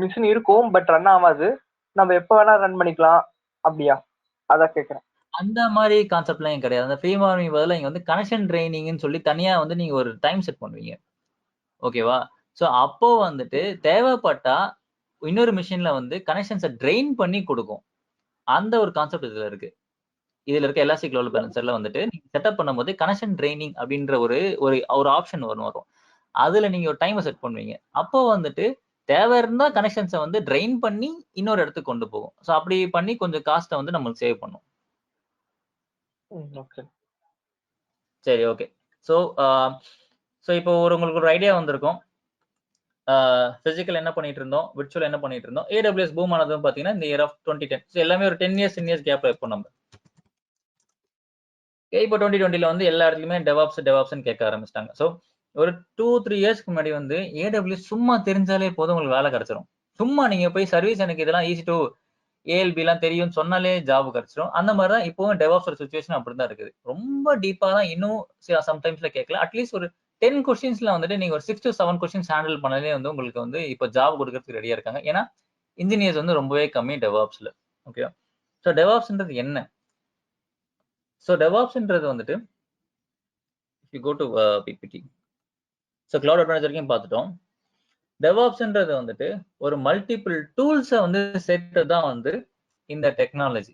மிஷின் இருக்கும் பட் ரன் ஆகாது. நம்ம எப்போ வேணா ரன் பண்ணிக்கலாம். அப்படியா? அதான் கேட்குறேன். அந்த மாதிரி கான்செப்ட்லாம் கிடையாது. அந்த ப்ரீவார்மிங் பதிலாக இங்கே வந்து கனெக்ஷன் ட்ரைனிங்னு சொல்லி தனியாக வந்து நீங்கள் ஒரு டைம் செட் பண்ணுவீங்க. ஓகேவா? ஸோ அப்போ வந்துட்டு தேவைப்பட்டா இன்னொரு மிஷின்ல வந்து கனெக்ஷன்ஸை ட்ரெயின் பண்ணி கொடுக்கும். அந்த ஒரு கான்செப்ட் இதுல இருக்கு. இதுல இருக்க எலாஸ்டிக் லோட் பேலன்சர்ல வந்துட்டு நீங்க செட்டப் பண்ணும்போது கனெக்ஷன் ட்ரைனிங் அப்படின்ற ஒரு ஆப்ஷன் வரும். அதுல நீங்க ஒரு டைமை செட் பண்ணுவீங்க. அப்போ வந்துட்டு தேவை இருந்தா கனெக்ஷன்ஸை வந்து ட்ரெயின் பண்ணி இன்னொரு இடத்துக்கு கொண்டு போகும். ஸோ அப்படி பண்ணி கொஞ்சம் காஸ்ட்டை வந்து நம்மளுக்கு சேவ் பண்ணும். சரி, ஓகே. ஸோ இப்போ உங்களுக்கு ஒரு ஐடியா வந்திருக்கும். பிசிக்கல் என்ன பண்ணிட்டு இருந்தோம், விர்ச்சுவல் என்ன பண்ணிட்டு இருந்தோம். AWS பூம் ஆனதும் பாத்தீங்கன்னா இந்த இயர் ஆஃப் 2010. எல்லாமே ஒரு 10 இயர்ஸ் கேப்ல இருப்போம் நம்ம. இப்போ 2020ல வந்து எல்லா இடத்துலயுமே டெவாப்ஸ்ன்னு கேட்க ஆரம்பிச்சிட்டாங்க. ஸோ ஒரு 2-3 இயர்ஸ்க்கு முன்னாடி வந்து AWS சும்மா தெரிஞ்சாலே போதும் உங்களுக்கு வேலை கிடைச்சிரும். சும்மா நீங்க போய் சர்வீஸ் எனக்கு இதெல்லாம் ஈஸி டு ALB எல்லாம் தெரியும்னு சொன்னாலே ஜாப் கிடைச்சிரும். அந்த மாதிரி தான் இப்போவும் டெவாப்ஸோட சுச்சுவேஷன் அப்படிதான் இருக்குது. ரொம்ப டீப்பா தான் இன்னும் சம்டைம்ஸ்ல கேட்கல. அட்லீஸ்ட் ஒரு 10 கொஸ்டின்ஸ்ல வந்துட்டு நீங்க ஒரு 6 to 7 கொஸ்டின்ஸ் ஹேண்டில் பண்ணாலே வந்து உங்களுக்கு வந்து இப்போ ஜாப் கொடுக்கறதுக்கு ரெடியா இருக்காங்க. ஏன்னா இன்ஜினியர்ஸ் வந்து ரொம்பவே கம்மி டெவாப்ஸ்ல. ஓகே. ஸோ டெவாப்ஸ்ன்றது என்ன? ஸோ டெவாப்ஸ்ன்றது வந்துட்டு you go to PPT. So cloud advance வரைக்கும் பார்த்துட்டோம். டெவாப்ஸ்ன்றது வந்துட்டு ஒரு மல்டிபிள் டூல்ஸை வந்து சேர்த்து தான் வந்து இந்த டெக்னாலஜி.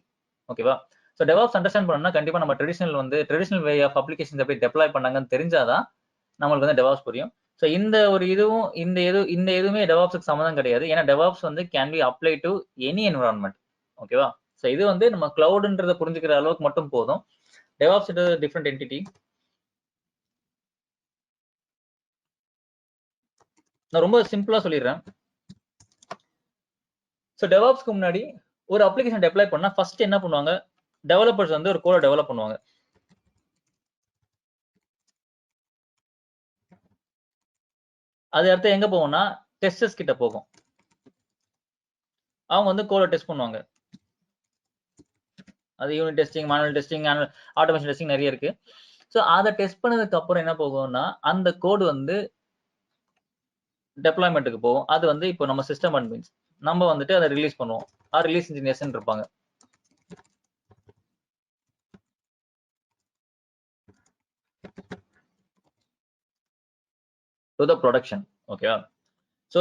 ஓகேவா? ஸோ டெவாப்ஸ் அண்டர்ஸ்டாண்ட் பண்ணணும்னா கண்டிப்பா நம்ம ட்ரெடிஷனல் வே ஆஃப் அப்ளிகேஷன்ஸ் எப்படி டெப்ளாய் பண்ணாங்கன்னு தெரிஞ்சாதான் நம்மளுக்கு வந்து டெவாப்ஸ் புரியும். ஸோ இந்த ஒரு இதுவும் இந்த எதுவுமே டெவாப்ஸுக்கு சம்மந்தம் கிடையாது. ஏன்னா டெவாப்ஸ் வந்து can be apply to any environment. ஓகேவா? ஸோ இது வந்து நம்ம கிளவுடுன்றதை புரிஞ்சுக்கிற அளவுக்கு மட்டும் போதும். DevOps different entity. நான் ரொம்ப சிம்பிளா சொல்லிடுறேன். ஸோ டெவாப்ஸ்க்கு முன்னாடி ஒரு அப்ளிகேஷன் டெப்ளாய் பண்ணா ஃபர்ஸ்ட் என்ன பண்ணுவாங்க? டெவலப்பர்ஸ் வந்து ஒரு கோட டெவலப் பண்ணுவாங்க. அது அடுத்து எங்க போகும்னா டெஸ்டர்ஸ் கிட்ட போகும். அவங்க வந்து கோட டெஸ்ட் பண்ணுவாங்க. அது unit testing, manual testing, automation testing நிறைய இருக்கு. ஸோ அதை டெஸ்ட் பண்ணதுக்கு அப்புறம் என்ன போகும்னா அந்த கோடு வந்து டெப்ளாய்மெண்ட்டுக்கு போகும். அது வந்து இப்போ நம்ம சிஸ்டம் அட்மின்ஸ் நம்ம வந்துட்டு அதை ரிலீஸ் பண்ணுவோம். ரிலீஸ் இன்ஜினியர்ஸ் இருப்பாங்க. To the production. ஓகேவா? ஸோ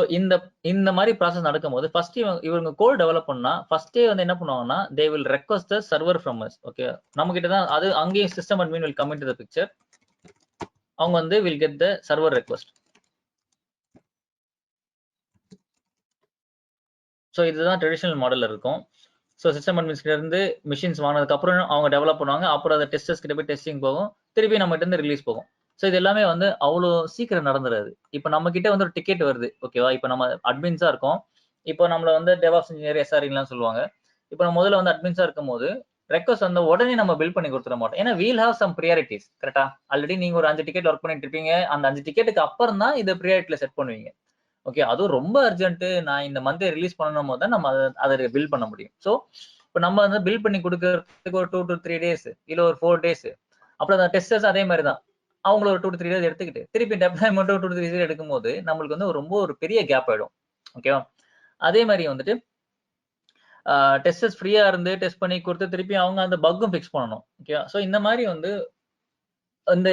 இந்த மாதிரி ப்ராசஸ் நடக்கும்போது ஃபர்ஸ்ட் இவங்க கோட் டெவலப் பண்ணா ஃபர்ஸ்டே வந்து என்ன பண்ணுவாங்கன்னா they will request the server from us. Okay, நம்ம கிட்ட தான் அது அங்கேயும் system admin will come into the picture. அவங்க வந்து will get the server request. So இதுதான் ட்ரெடிஷனல் மாடல் இருக்கும். ஸோ சிஸ்டம் அட்மின்ஸ் கிட்ட இருந்து மிஷின்ஸ் வாங்கினதுக்கு அப்புறம் அவங்க டெவலப் பண்ணுவாங்க. அப்புறம் அதை டெஸ்டர்ஸ் கிட்ட போய் டெஸ்டிங் போகும். திருப்பி நம்ம கிட்ட இருந்து ரிலீஸ் போகும். ஸோ இது எல்லாமே வந்து அவ்வளோ சீக்கிரம் நடந்துடாது. இப்போ நம்ம கிட்ட வந்து ஒரு டிக்கெட் வருது. ஓகேவா? இப்போ நம்ம அட்மின்ஸா இருக்கோம். இப்போ நம்மள வந்து டெவாப்ஸ் இன்ஜினியர் SREலாம் சொல்லுவாங்க. இப்போ நம்ம முதல்ல வந்து அட்மின்ஸா இருக்கும் போது ரெக்வஸ்ட் வந்து உடனே நம்ம பில் பண்ணி கொடுத்துட மாட்டோம். ஏன்னா வீல் ஹாவ் சம் ப்ரியாரிட்டிஸ். கரெக்டா? ஆல்ரெடி நீங்க ஒரு 5 டிக்கெட் ஒர்க் பண்ணிட்டு இருப்பீங்க. அந்த 5 டிக்கெட்டுக்கு அப்புறம் தான் இதை ப்ரியாரிட்டியில செட் பண்ணுவீங்க. ஓகே, அதுவும் ரொம்ப அர்ஜென்ட் நான் இந்த மந்த் ரிலீஸ் பண்ணணும் போது தான் நம்ம அதை பில் பண்ண முடியும். ஸோ இப்போ நம்ம வந்து பில் பண்ணி கொடுக்கறதுக்கு ஒரு 2 to 3 days இல்ல ஒரு 4 days. அப்புறம் அந்த டெஸ்டர்ஸ் அதே மாதிரி தான். அவங்கள ஒரு 2 to 3 days எடுத்துக்கிட்டு திருப்பி டெப்ளாய்மெண்ட் 2 to 3 days எடுக்கும்போது நம்மளுக்கு வந்து ரொம்ப ஒரு பெரிய கேப் ஆயிடும். ஓகேவா? அதே மாதிரி வந்துட்டு டெஸ்டர்ஸ் ஃப்ரீயா இருந்து டெஸ்ட் பண்ணி கொடுத்து திருப்பி அவங்க அந்த பக்கும் ஃபிக்ஸ் பண்ணணும். ஓகேவா? ஸோ இந்த மாதிரி வந்து இந்த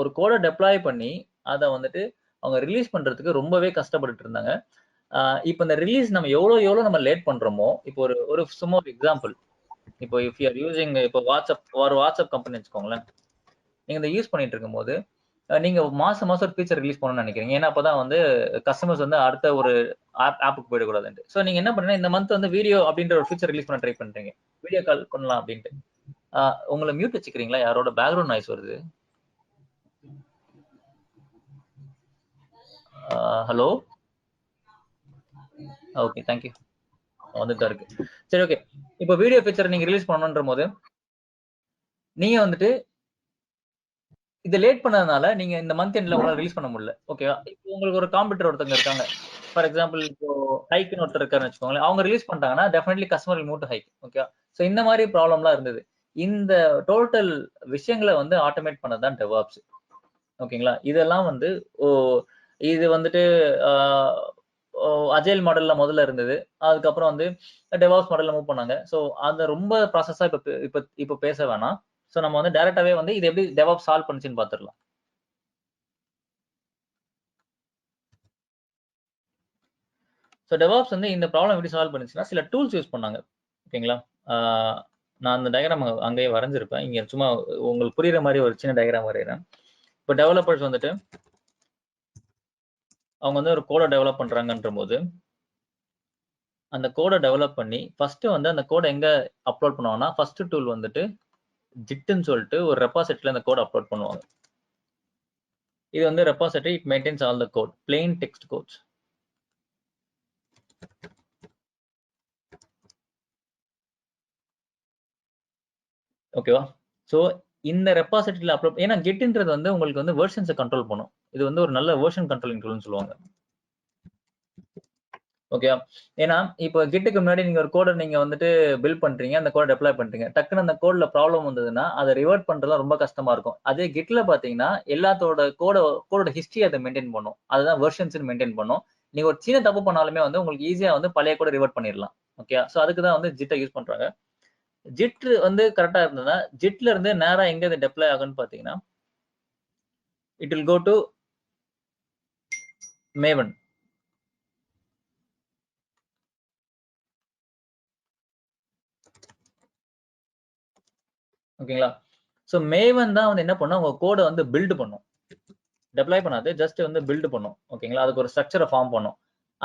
ஒரு கோடை டெப்ளாய் பண்ணி அதை வந்துட்டு அவங்க ரிலீஸ் பண்றதுக்கு ரொம்பவே கஷ்டப்பட்டுட்டு இருந்தாங்க. இப்போ இந்த ரிலீஸ் நம்ம எவ்வளவு நம்ம லேட் பண்றோமோ, இப்போ ஒரு சும்மா ஒரு எக்ஸாம்பிள். இப்போ இஃப் யூ ஆர் யூசிங் இப்போ வாட்ஸ்அப் கம்பெனி வச்சுக்கோங்களேன். நீங்க இதை யூஸ் பண்ணிட்டு இருக்கும்போது நீங்க மாசம் ஒரு ஃபீச்சர் ரிலீஸ் பண்ணணும்னு நினைக்கிறீங்க. ஏன்னா அப்பதான் வந்து கஸ்டமர்ஸ் வந்து அடுத்த ஒரு ஆப்புக்கு போயிடக்கூடாதுன்ட்டு. ஸோ நீங்க என்ன பண்ணுங்க, இந்த மந்த் வந்து வீடியோ அப்படின்ற ஒரு ஃபீச்சர் ரிலீஸ் பண்ண ட்ரை பண்றீங்க. வீடியோ கால் பண்ணலாம் அப்படின்ட்டு. உங்களை மியூட் வச்சுக்கிறீங்களா? யாரோட பேக்ரவுண்ட் நாய்ஸ் வருது? ஹலோ. Okay, thank you. வந்துட்டு தான் இருக்கு. சரி, ஓகே. இப்போ வீடியோ ஃபீச்சர் நீங்க ரிலீஸ் பண்ணணுன்ற போது நீங்க வந்துட்டு இதை லேட் பண்ணதுனால நீங்க இந்த மந்த் எண்ட்ல உங்களால ரிலீஸ் பண்ண முடியல. ஓகேவா? இப்போ உங்களுக்கு ஒரு காம்படிட்டர் ஒருத்தங்க இருக்காங்க. ஃபார் எக்ஸாம்பிள் இப்போ ஹைக்குன்னு ஒருத்தர் இருக்காருன்னு வச்சுக்கோங்களேன். அவங்க ரிலீஸ் பண்ணிட்டாங்கன்னா definitely customer will move to hike. ஓகேவா? ஸோ இந்த மாதிரி ப்ராப்ளம்லாம் இருந்தது. இந்த டோட்டல் விஷயங்களை வந்து ஆட்டோமேட் பண்ணதான் டெவாப்ஸ். ஓகேங்களா? இதெல்லாம் வந்து இது வந்துட்டு அஜைல் மாடல்ல முதல்ல இருந்தது. அதுக்கப்புறம் வந்து டெவாப்ஸ் மாடல்ல மூவ் பண்ணாங்க. ஸோ அந்த ரொம்ப ப்ராசஸா இப்போ பேச வேணாம். ஸோ நம்ம வந்து டைரக்டாவே வந்து இது எப்படி டெவாப்ஸ் சால்வ் பண்ணுச்சுன்னு பார்த்துடலாம். ஸோ டெவாப்ஸ் வந்து இந்த ப்ராப்ளம் எப்படி சால்வ் பண்ணுச்சுன்னா சில டூல்ஸ் யூஸ் பண்ணாங்க. ஓகேங்களா? நான் அந்த டயக்ராம் அங்கேயே வரைஞ்சிருப்பேன். இங்க சும்மா உங்களுக்கு புரியுற மாதிரி ஒரு சின்ன டயக்ராம் வரைகிறேன். இப்போ டெவலப்பர்ஸ் வந்துட்டு அவங்க வந்து ஒரு கோடை டெவலப் பண்றாங்கன்ற போது அந்த கோடை டெவலப் பண்ணி ஃபர்ஸ்ட் வந்து அந்த கோடை எங்க அப்லோட் பண்ணுவாங்கன்னா ஃபர்ஸ்ட் டூல் வந்துட்டு ஜிட்னு சொல்லிட்டு ஒரு ரெபாசிட்டரியில அந்த கோட் அப்லோட் பண்ணுவாங்க. இது வந்து repository it maintains all the code, plain text codes. ஓகேவா? ஸோ இந்த ரெபாசிட்டரியில் அப்லோட், ஏன்னா கெட்ன்றது வந்து உங்களுக்கு வந்து வெர்ஷன்ஸை கண்ட்ரோல் பண்ணும். இது வந்து ஒரு நல்ல வெர்ஷன் கண்ட்ரோலிங் டூல்னு சொல்லுவாங்க. ஓகே, ஏன்னா இப்போ கிட்டுக்கு முன்னாடி நீங்க ஒரு கோடை நீங்க வந்துட்டு பில்ட் பண்றீங்க, அந்த கோடை டெப்ளாய் பண்றீங்க, டக்குன்னு அந்த கோட்ல ப்ராப்ளம் வந்ததுன்னா அதை ரிவர்ட் பண்றதுலாம் ரொம்ப கஷ்டமா இருக்கும். அதே கிட்ல பாத்தீங்கன்னா எல்லாத்தோட கோடோட ஹிஸ்டரி அதை மெயின்டைன் பண்ணும். அதுதான் வெர்ஷன்ஸ் மெயின்டைன் பண்ணும். நீங்க ஒரு சின்ன தப்பு பண்ணாலுமே வந்து உங்களுக்கு ஈஸியா வந்து பழைய கூட ரிவர்ட் பண்ணிடலாம். ஓகே, ஸோ அதுக்கு தான் வந்து ஜிட்டை யூஸ் பண்றாங்க. ஜிட் வந்து கரெக்டா இருந்ததுன்னா ஜிட்ல இருந்து நேரா எங்க இது டெப்ளாய் ஆகும்னு பாத்தீங்கன்னா it will go to Maven. ஓகேங்களா, ஸோ மேவன் தான் வந்து என்ன பண்ணும், உங்க கோடை வந்து பில்ட் பண்ணும். டெப்ளாய் பண்ணாது, ஜஸ்ட் வந்து பில்ட் பண்ணும். ஓகேங்களா, அதுக்கு ஒரு ஸ்ட்ரக்சரை ஃபார்ம் பண்ணும்.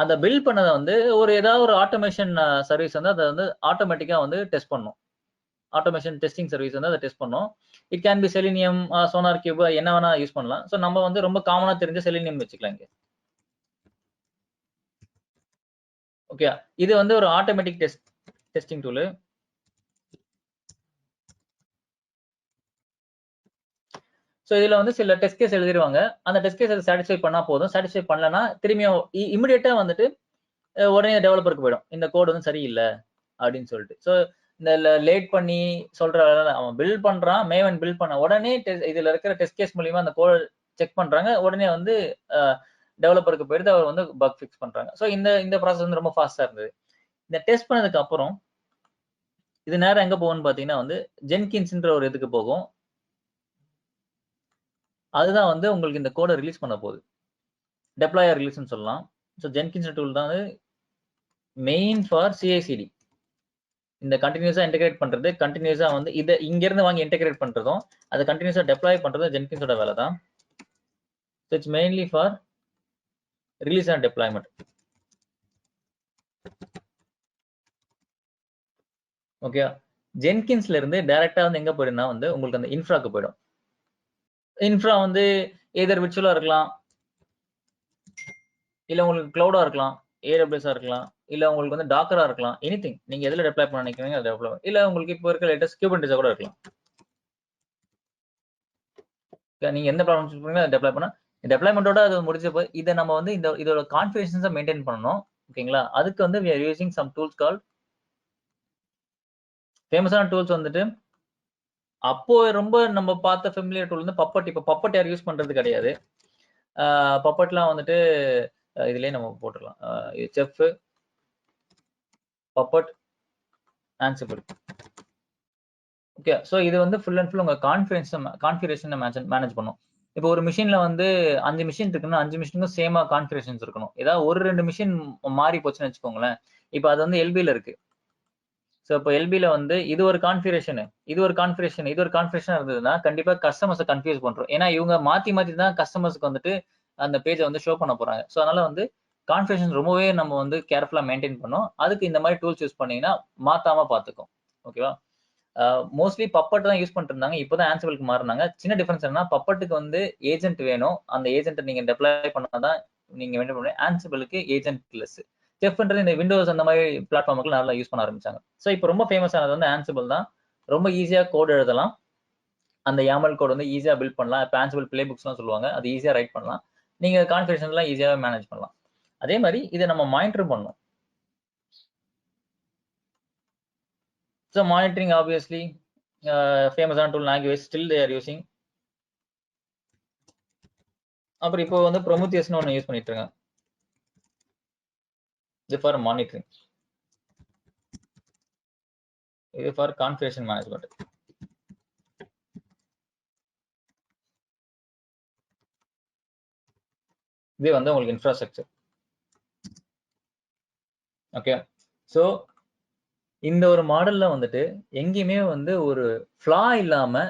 அந்த பில்ட் பண்ணதை வந்து ஏதாவது ஒரு ஆட்டோமேஷன் சர்வீஸ் வந்து அதை வந்து ஆட்டோமேட்டிக்கா வந்து டெஸ்ட் பண்ணும். ஆட்டோமேஷன் டெஸ்டிங் சர்வீஸ் வந்து அதை டெஸ்ட் பண்ணும். It can B selenium, sonar cube, என்ன வேணா யூஸ் பண்ணலாம். ஸோ நம்ம வந்து ரொம்ப காமனா தெரிஞ்ச செலினியம் வச்சுக்கலாம் இங்க. ஓகே, இது வந்து ஒரு ஆட்டோமேட்டிக் டெஸ்டிங் டூல். ஸோ இதுல வந்து சில டெஸ்ட் கேஸ் எழுதிருவாங்க. அந்த டெஸ்ட் கேஸ் சாட்டிஸ்ஃபை பண்ணா போதும். சாட்டிஸ்ஃபை பண்ணலன்னா திரும்பியும் இமிடியேட்டா வந்துட்டு உடனே டெவலப்பருக்கு போயிடும், இந்த கோட் வந்து சரியில்லை அப்படின்னு சொல்லிட்டு. ஸோ இந்த லேட் பண்ணி சொல்ற அவன் பில்ட் பண்றான், மேவன் பில்ட் பண்ண உடனே இதுல இருக்கிற டெஸ்ட் கேஸ் மூலியமா அந்த கோட் செக் பண்றாங்க, உடனே வந்து டெவலப்பருக்கு போயிட்டு அவர் வந்து பக் ஃபிக்ஸ் பண்றாங்க. ஸோ இந்த ப்ராசஸ் வந்து ரொம்ப ஃபாஸ்டா இருந்தது. இந்த டெஸ்ட் பண்ணதுக்கு அப்புறம் இது நேரம் எங்க போகும்னு பாத்தீங்கன்னா வந்து ஜென்கின்ஸ்ன்ற ஒரு இதுக்கு போகும். அதுதான் வந்து உங்களுக்கு இந்த கோடை ரிலீஸ் பண்ண போகுது, டெப்ளாயர் ரிலீஸ்னு சொல்லலாம். ஸோ ஜென்கின்ஸ் டூல் தான் மெயின் ஃபார் சிஐசிடி. இந்த கண்டினியூஸா இன்டெகிரேட் பண்றது, கண்டினியூஸா வந்து இதை இங்க இருந்து வாங்கி இன்டெகிரேட் பண்றதும் அதை கண்டினியூஸா டெப்ளாய் பண்றதும் ஜென்கின்ஸோட வேலை தான். It's mainly for release and deployment. Okay, ஜென்கின்ஸ்ல இருந்து டைரக்டா வந்து எங்க போயிடும்னா வந்து உங்களுக்கு அந்த இன்ஃப்ராக்கு போயிடும். இன்ஃப்ரா வந்து எதர் விர்ச்சுவலா இருக்கலாம், இல்ல உங்களுக்கு கிளவுடா இருக்கலாம், ஏடபிள்யூஎஸ்ஆ இருக்கலாம், இல்ல உங்களுக்கு வந்து டாக்கரா இருக்கலாம், எனிதிங் நீங்க எதுல டெப்ளாய் பண்ண நினைக்கிறீங்க அதை டெப்ளாய், இல்ல உங்களுக்கு இப்போ இருக்க லேட்டஸ்ட் குபர்னெட்டிஸா கூட இருக்கலாம். நீங்க எந்த ப்ராப்ளம் சூஸ் பண்ணீங்களோ அதை டெப்ளாய் பண்ணா டெப்ளாய்மெண்டோட அது முடிஞ்ச போய் இதை நம்ம வந்து இதோட கான்ஃபிகரேஷன்ஸை மெயின்டைன் பண்ணணும். ஓகேங்களா, அதுக்கு வந்து we are using some tools called ஃபேமஸான டூல்ஸ் வந்துட்டு அப்போ ரொம்ப நம்ம பார்த்த ஃபெமிலியர் டூல் வந்து பப்பட். இப்போ பப்பட் யார் யூஸ் பண்றது கிடையாது. பப்பட்லாம் வந்துட்டு இதுலயே நம்ம போட்டுடலாம், chef, puppet, Ansible. Okay, so இது வந்து ஃபுல் அண்ட் ஃபுல் உங்க கான்ஃபிகரேஷன் மேனேஜ் பண்ணும். இப்போ ஒரு மிஷின்ல வந்து 5 மிஷின் இருக்குன்னா 5 மிஷினுக்கும் சேமா கான்ஃபிகரேஷன்ஸ் இருக்கணும். ஏதாவது ஒரு 2 மிஷின் மாறி போச்சுன்னு வச்சுக்கோங்களேன். இப்போ அது வந்து எல்பில இருக்கு. ஸோ இப்போ எல்பில வந்து இது ஒரு கான்ஃபிகரேஷன், இது ஒரு கான்ஃபிகரேஷன், இது ஒரு கான்ஃபிகரேஷன் இருந்ததுன்னா கண்டிப்பா கஸ்டமர்ஸை கன்ஃபியூஸ் பண்றோம். ஏன்னா இவங்க மாத்தி மாத்தி தான் கஸ்டமர்ஸ்க்கு வந்துட்டு அந்த பேஜை வந்து ஷோ பண்ண போறாங்க. ஸோ அதனால வந்து கான்ஃபிகரேஷன் ரொம்பவே நம்ம வந்து கேர்ஃபுல்லா மெயின்டைன் பண்ணோம். அதுக்கு இந்த மாதிரி டூல்ஸ் யூஸ் பண்ணீங்கன்னா மாத்தாம பாத்துக்கும். ஓகேவா, மோஸ்ட்லி பப்பட் தான் யூஸ் பண்ணிட்டு இருந்தாங்க, இப்போதான் ஆன்சிபிளுக்கு மாறினாங்க. சின்ன டிஃபரன்ஸ் என்ன, பப்பட்டுக்கு வந்து ஏஜென்ட் வேணும், அந்த ஏஜென்ட்டை நீங்க டெப்ளாய் பண்ணாதான் நீங்க மெயின்டைன் பண்ண முடியும். ஆன்சிபிளுக்கு ஏஜென்ட் லெஸ். செஃப்ன்றது இந்த விண்டோஸ் அந்த மாதிரி பிளாட்ஃபார்முக்கு நல்லா யூஸ் பண்ண ஆரம்பிச்சாங்க. ஸோ இப்போ ரொம்ப ஃபேமஸ் ஆனது வந்து ஆன்சிபிள் தான். ரொம்ப ஈஸியா கோட் எழுதலாம், அந்த YAML கோட் வந்து ஈஸியா பில்ட் பண்ணலாம். இப்போ ஆன்சிபிள் பிளே புக்ஸ்லாம் சொல்லுவாங்க, அது ஈஸியா ரைட் பண்ணலாம். நீங்க கான்ஃபிகரேஷன்லாம் ஈஸியாவே மேனேஜ் பண்ணலாம். அதே மாதிரி இதை நம்ம மானிட்டர் பண்ணணும். ஸோ மானிட்டரிங் ஆப்வியஸ்லி ஃபேமஸான tool language still they are using. அப்புறம் இப்போ வந்து ப்ரொமோத்தியஸ்னு ஒன்று யூஸ் பண்ணிட்டு இருக்காங்க, இது ஃபார் மானிட்டரிங், இது ஃபார் கான்ஃபிகரேஷன் மேனேஜ்மெண்ட். இது வந்து உங்களுக்கு இன்ஃப்ராஸ்ட்ரக்சர். ஓகே, ஸோ இந்த ஒரு மாடல்ல வந்துட்டு எங்கேயுமே வந்து ஒரு ஃப்ளா இல்லாம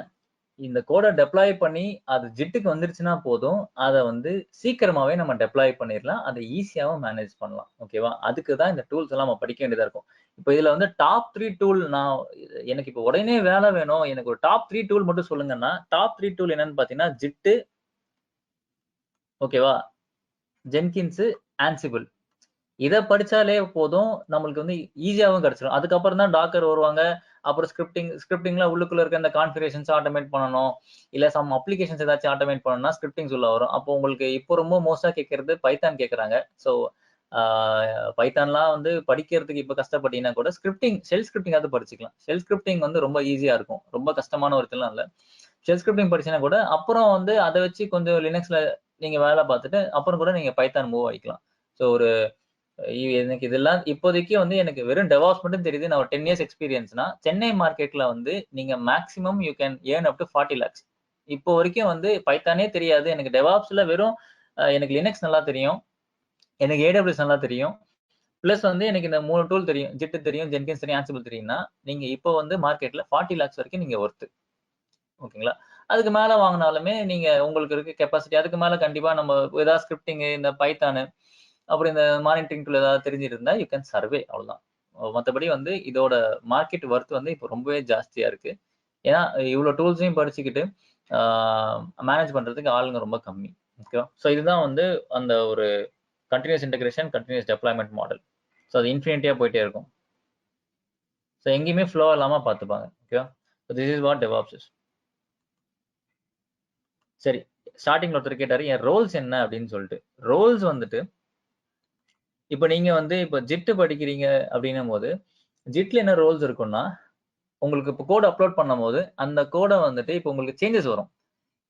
இந்த கோடை டெப்ளாய் பண்ணி அது ஜிட்டுக்கு வந்துருச்சுன்னா போதும், அதை வந்து சீக்கிரமாவே நம்ம டெப்ளாய் பண்ணிடலாம், அதை ஈஸியாவும் மேனேஜ் பண்ணலாம். ஓகேவா, அதுக்கு தான் இந்த டூல்ஸ் எல்லாம் நம்ம படிக்க வேண்டியதா இருக்கும். இப்போ இதுல வந்து டாப் 3 டூல், நான் எனக்கு இப்போ உடனே வேலை வேணும், எனக்கு ஒரு டாப் 3 டூல் மட்டும் சொல்லுங்கன்னா டாப் 3 டூல் என்னன்னு பாத்தீங்கன்னா ஜிட்டு, ஓகேவா, ஜென்கின்ஸ், ஆன்சிபிள். இதை படிச்சாலே போதும், நம்மளுக்கு வந்து ஈஸியாவும் கிடைச்சிடும். அதுக்கப்புறம் தான் டாக்கர் வருவாங்க. அப்புறம் ஸ்கிரிப்டிங்ல உள்ளுக்குள்ள இருக்க இந்த கான்ஃபிகரேஷன்ஸ் ஆட்டோமேட் பண்ணணும். இல்ல சம் அப்ளிகேஷன்ஸ் ஏதாச்சும் ஆட்டோமேட் பண்ணணும்னா ஸ்கிரிப்டிங்ஸ் உள்ள வரும். அப்போ உங்களுக்கு இப்போ ரொம்ப மோஸ்டா கேட்கறது பைத்தான் கேட்கறாங்க. ஸோ பைத்தான்லாம் வந்து படிக்கிறதுக்கு இப்ப கஷ்டப்பட்டீங்கன்னா கூட ஷெல் ஸ்கிரிப்டிங் அது படிச்சுக்கலாம். ஷெல் ஸ்கிரிப்டிங் வந்து ரொம்ப ஈஸியா இருக்கும். ரொம்ப கஷ்டமான ஒரு இதெல்லாம் இல்ல. ஷெல் ஸ்கிரிப்டிங் படிச்சீங்கன்னா கூட அப்புறம் வந்து அதை வச்சு கொஞ்சம் லினக்ஸ்ல நீங்க வேலை பார்த்துட்டு அப்புறம் கூட நீங்க பைத்தான் மூவ் ஆயிக்கலாம். ஸோ ஒரு எனக்கு இதெல்லாம் இப்போதைக்கு வந்து எனக்கு வெறும் டெவாப்ஸ் மட்டும் தெரியுது. நான் ஒரு 10 இயர்ஸ் எக்ஸ்பீரியன்ஸ்னா சென்னை மார்க்கெட்ல வந்து நீங்க maximum you can earn up to 40 lakhs. இப்போ வரைக்கும் வந்து பைத்தானே தெரியாது எனக்கு டெவாப்ஸ்ல வெறும் எனக்கு லினக்ஸ் நல்லா தெரியும், எனக்கு ஏடபிள்யூஎஸ் நல்லா தெரியும், பிளஸ் வந்து எனக்கு இந்த 3 டூல் தெரியும், ஜிட் தெரியும், ஜென்கின்ஸ் தெரியும், ஆன்சிபிள் தெரியும்னா நீங்க இப்போ வந்து மார்க்கெட்ல 40 lakhs வரைக்கும் நீங்க ஒர்த்து. ஓகேங்களா? அதுக்கு மேல வாங்கினாலுமே நீங்க உங்களுக்கு இருக்க கெப்பாசிட்டி அதுக்கு மேல கண்டிப்பா நம்ம ஏதாவது ஸ்கிரிப்டிங் இந்த பைத்தானு அப்புறம் இந்த மானிட்டரிங் டூல் ஏதாவது தெரிஞ்சிருந்தா யூ கேன் சர்வே, அவ்வளவுதான். மற்றபடி வந்து இதோட மார்க்கெட் ஒர்த் வந்து இப்போ ரொம்பவே ஜாஸ்தியா இருக்கு. ஏன்னா இவ்வளவு டூல்ஸையும் படிச்சுக்கிட்டு மேனேஜ் பண்றதுக்கு ஆளுங்க ரொம்ப கம்மி. ஓகேவா? ஸோ இதுதான் வந்து அந்த ஒரு continuous integration continuous deployment model. So அது இன்ஃபினிட்டியா போயிட்டே இருக்கும். ஸோ எங்கேயுமே ஃப்ளோ இல்லாம பார்த்துப்பாங்க. ஓகேவா? So this is what DevOps is. சரி, ஸ்டார்டிங்ல ஒருத்தர் கேட்டாரு என் ரோல்ஸ் என்ன அப்படின்னு சொல்லிட்டு. ரோல்ஸ் வந்துட்டு இப்போ நீங்க வந்து இப்போ ஜிட் படிக்கிறீங்க அப்படின்னும் போது ஜிட்ல என்ன ரோல்ஸ் இருக்கும்னா உங்களுக்கு இப்போ கோட் அப்லோட் பண்ணும் போது அந்த கோடை வந்துட்டு இப்போ உங்களுக்கு சேஞ்சஸ் வரும்.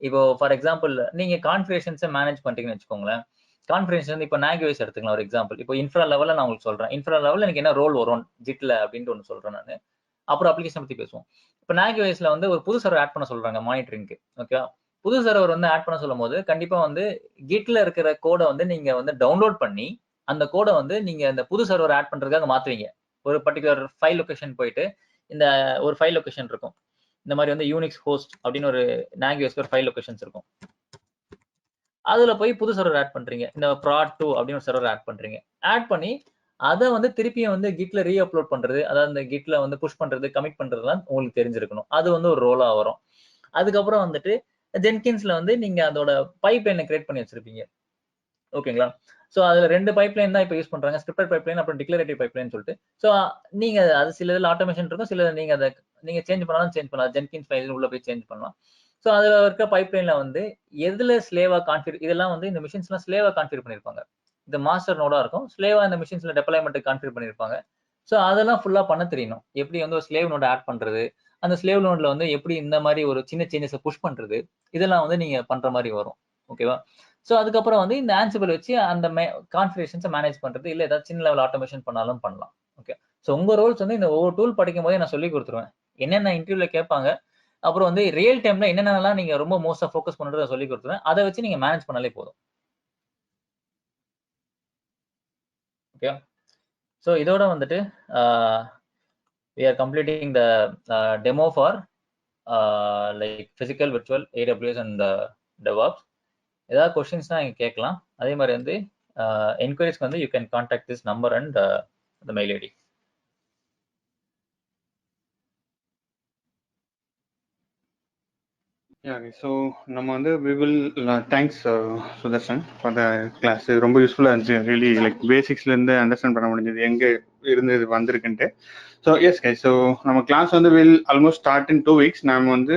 இப்போ ஃபார் எக்ஸாம்பிள் நீங்க கான்ஃபிகரேஷன்ஸை மேனேஜ் பண்றீங்கன்னு வச்சுக்கோங்களேன். கான்ஃபிகரேஷன் வந்து இப்போ நாக்வேஸ் எடுத்துக்கலாம் ஒரு எக்ஸாம்பிள். இப்போ இன்ஃப்ரா லெவலில் நான் உங்களுக்கு சொல்றேன். இன்ஃப்ரா லெவலில் எனக்கு என்ன ரோல் வரும் ஜிட்ல அப்படின்ட்டு ஒன்று சொல்றேன் நான். அப்புறம் அப்ளிகேஷன் பத்தி பேசுவோம். இப்போ நாக்வேஸ்ல வந்து ஒரு புது சர்வர் ஆட் பண்ண சொல்றாங்க மானிட்டரிங்க்கு. ஓகே, புது சர்வர் வந்து ஆட் பண்ண சொல்லும் போது கண்டிப்பா வந்து கிட்ல இருக்கிற கோடை வந்து நீங்க வந்து டவுன்லோட் பண்ணி அந்த கோடை வந்து நீங்க அந்த புது சர்வர் ஆட் பண்றதுக்காக மாத்துவீங்க. ஒரு பர்டிகுலர் ஃபைல் லொகேஷன் போயிட்டு இந்த ஒரு ஃபைல் லொகேஷன் இருக்கும். இந்த மாதிரி வந்து யூனிக்ஸ் ஹோஸ்ட் அப்படின்னு ஒரு நாக்வேஸ்க்கு ஒரு ஃபைல் லொகேஷன்ஸ் இருக்கும். அதுல போய் புது சர்வர் ஆட் பண்றீங்க. இந்த prod2 அப்படின்னு ஒரு சர்வர் ஆட் பண்றீங்க. ஆட் பண்ணி அதை வந்து திருப்பியும் வந்து கிட்ல ரீ அப்லோட் பண்றது, அதாவது இந்த கிட்ல வந்து புஷ் பண்றது, கமிட் பண்றதுலாம் உங்களுக்கு தெரிஞ்சிருக்கணும். அது வந்து ஒரு ரோலா வரும். அதுக்கப்புறம் வந்துட்டு ஜென்கின்ஸ்ல வந்து நீங்க அதோட பைப்லைனை கிரியேட் பண்ணி வச்சிருப்பீங்க. ஓகேங்களா? ஸோ அதுல 2 பைப்லைன் தான் இப்போ யூஸ் பண்றாங்க. ஸ்கிரிப்டட் பைப்லைன் அப்புறம் டிக்ளரேட்டிவ் பைப்லைன் சொல்லிட்டு. ஸோ நீங்க அது சில இதில் ஆட்டோமேஷன் இருக்கும், சில நீங்க அதை நீங்க சேஞ்ச் பண்ணாலும் சேஞ்ச் பண்ணலாம். ஜென்கின்ஸ் ஃபைல் உள்ள போய் சேஞ்ச் பண்ணலாம். ஸோ அதுல இருக்க பைப்லைன்ல வந்து எதுல ஸ்லேவா கான்ஃபிகர் இதெல்லாம் வந்து இந்த மிஷின்ஸ்லாம் ஸ்லேவா கான்ஃபிகர் பண்ணிருப்பாங்க. இந்த மாஸ்டர் நோடா இருக்கும், ஸ்லேவா இந்த மிஷின்ஸ்ல டெப்ளாய்மெண்ட் கான்ஃபிகர் பண்ணிருப்பாங்க. ஸோ அதெல்லாம் ஃபுல்லா பண்ண தெரியணும். எப்படி வந்து ஒரு ஸ்லேவ் நோட ஆட் பண்றது, அந்த ஸ்லேவ் நோட்ல வந்து எப்படி இந்த மாதிரி ஒரு சின்ன சேஞ்சஸை புஷ் பண்றது, இதெல்லாம் வந்து நீங்க பண்ற மாதிரி வரும். ஓகேவா? ஸோ அதுக்கப்புறம் வந்து இந்த ஆன்சிபிள் வச்சு அந்த கான்ஃபிகரேஷன்ஸை மேனேஜ் பண்றது, இல்லை ஏதாவது சின்ன லெவல் ஆட்டோமேஷன் பண்ணாலும் பண்ணலாம். ஓகே, ஸோ உங்க ரோல்ஸ் வந்து இந்த ஒவ்வொரு டூல் படிக்கும் போதே நான் சொல்லி கொடுத்துருவேன். என்னென்ன இன்டர்வியூல கேட்பாங்க, அப்புறம் வந்து ரியல் டைம்ல என்னென்னலாம் நீங்க ரொம்ப மோஸ்டா ஃபோக்கஸ் பண்றதை சொல்லி கொடுத்துருவேன். அதை வச்சு நீங்க மேனேஜ் பண்ணாலே போதும். ஓகே, ஸோ இதோட வந்துட்டு we are completing the demo for like physical, virtual, AWS and DevOps. ஏதாவது கொஸ்டின்ஸ்னா நீங்க கேட்கலாம். அதே மாதிரி வந்து என்கொயரிஸ்க்கு வந்து you can contact this number and the mail ID. So நம்ம வந்து we will thanks Sudharshan for the class. ரொம்ப யூஸ்ஃபுல்லாக இருந்துச்சு. ரியலி லைக் பேசிக்ஸ்லேருந்து அண்டர்ஸ்டாண்ட் பண்ண முடிஞ்சது எங்கே இருந்து இது வந்திருக்குன்ட்டு. ஸோ எஸ் கை, ஸோ நம்ம கிளாஸ் வந்து will almost start in 2 weeks. நம்ம வந்து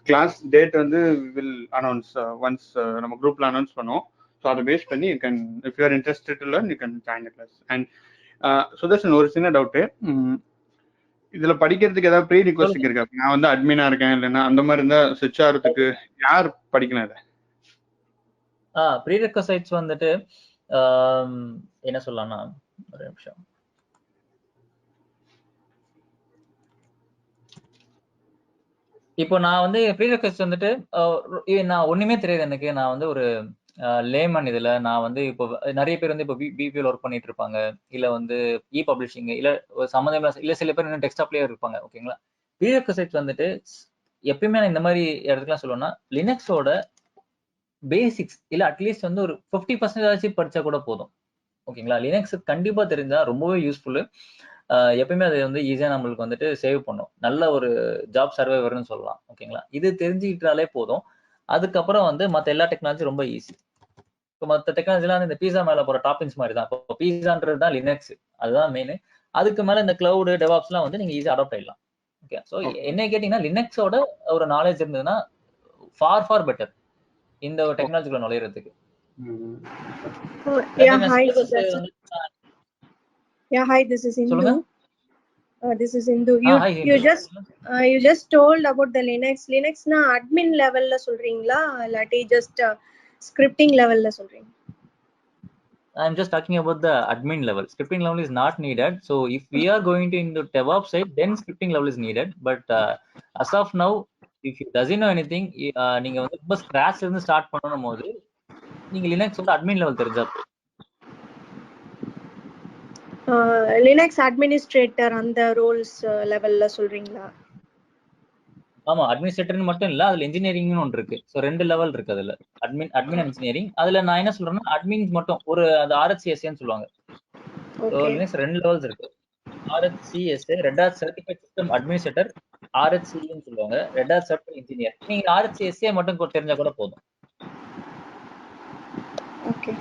கிளாஸ் டேட் வந்து வில் அனௌன்ஸ் ஒன்ஸ் நம்ம குரூப்பில் அனௌன்ஸ் பண்ணுவோம். ஸோ அதை பேஸ் பண்ணி you can if you are interested to learn you can join the class. And Sudharshan, ஒரு சின்ன டவுட்டு, இதுல படிக்கிறதுக்கு ஏதாவது ப்ரீ ரிக்வெஸ்ட் இருக்கா? நான் வந்து அட்மினா இருக்கேன், இல்லைன்னா அந்த மாதிரி இருந்தா ஸ்விட்ச் ஆகிறதுக்கு யார் படிக்கணும் இதை? ப்ரீ ரெக்வசைட்ஸ் வந்துட்டு என்ன சொல்லலாம்னா, ஒரு நிமிஷம். இப்போ நான் வந்து ப்ரீ ரெக்வெஸ்ட் வந்துட்டு நான் ஒண்ணுமே தெரியாது எனக்கு. நான் வந்து ஒரு லேமன். இதுல நான் வந்து இப்போ நிறைய பேர் வந்து இப்போ பிபிஎல் ஒர்க் பண்ணிட்டு இருப்பாங்க, இல்ல வந்து இ பப்ளிஷிங், இல்ல சம்மந்தமா, இல்ல சில பேர் இன்னும் டெஸ்க்டாப்லயே இருப்பாங்க. ஓகேங்களா? ப்ரீ ரெக்வெசைட்ஸ் வந்துட்டு எப்பயுமே நான் இந்த மாதிரி இடத்துக்குலாம் சொல்லணும்னா லினக்ஸோட பேசிக்ஸ் இல்ல அட்லீஸ்ட் வந்து ஒரு 50% படிச்சா கூட போதும். ஓகேங்களா? லினக்ஸ் கண்டிப்பா தெரிஞ்சா ரொம்பவே யூஸ்ஃபுல்லு. எப்பயுமே அது வந்து ஈஸியா நம்மளுக்கு வந்துட்டு சேவ் பண்ணும். நல்ல ஒரு ஜாப் சர்வைவர்னு சொல்லலாம். ஓகேங்களா? இது தெரிஞ்சுக்கிட்டாலே போதும். அதுக்கப்புறம் வந்து மற்ற எல்லா டெக்னாலஜி ரொம்ப ஈஸி. இப்போ மற்ற டெக்னாலஜிலாம் இந்த பீஸா மேல போற டாப்பிங்ஸ் மாதிரி தான். இப்போ பீஸான்றது தான் லினக்ஸ், அதுதான் மெயின். அதுக்கு மேல இந்த கிளவுடு டெவாப்ஸ்லாம் வந்து நீங்க ஈஸியா அடாப்ட் ஆயிடலாம். ஓகே, ஸோ என்ன கேட்டீங்கன்னா லினக்ஸோட ஒரு நாலேஜ் இருந்ததுன்னா ஃபார் பெட்டர் இந்த டெக்னாலஜிக்குள்ள நுழையிறதுக்கு. Yeah, hi, Sudarshan. Yeah, hi, this is Indu. சொல்லுங்க. This is Indu. hi, You Hindu. you just told about the Linux. Linux na admin level la சொல்றீங்களா இல்லாட்டி just scripting level la சொல்றீங்க? I'm just talking about the admin level. Scripting level is not needed. So if we are going to into DevOps side, then scripting level is needed. But as of now, if you doesn't know anything, நீங்க வந்து ரொம்ப ஸ்கிராச்ல இருந்து start பண்ணனும் போது நீங்க லினக்ஸோட admin level தெரிஞ்சா போதும். Linux administrator அந்த ரோல்ஸ் லெவல்ல சொல்றீங்களா? ஆமா, அட்மினிஸ்ட்ரேட்டர்னு மட்டும் இல்ல, அதுல இன்ஜினியரிங்னு ஒன்று இருக்கு. ஸோ 2 லெவல் இருக்கு அதுல, அட்மின் இன்ஜினியரிங். அதுல நான் என்ன சொல்றேன்னா அட்மின் மட்டும் ஒரு அது RHCSAன்னு சொல்லுவாங்க. ஸோ லினக்ஸ் 2 லெவல்ஸ் இருக்கு. RHCSA, Red Hat certified system administrator. RHCன்னு சொல்லுவாங்க, ரெட் ஹாட் சர்டிஃபைட் இன்ஜினியர். நீங்க RHCSA மட்டும் தெரிஞ்சா கூட போதும். ஓகே.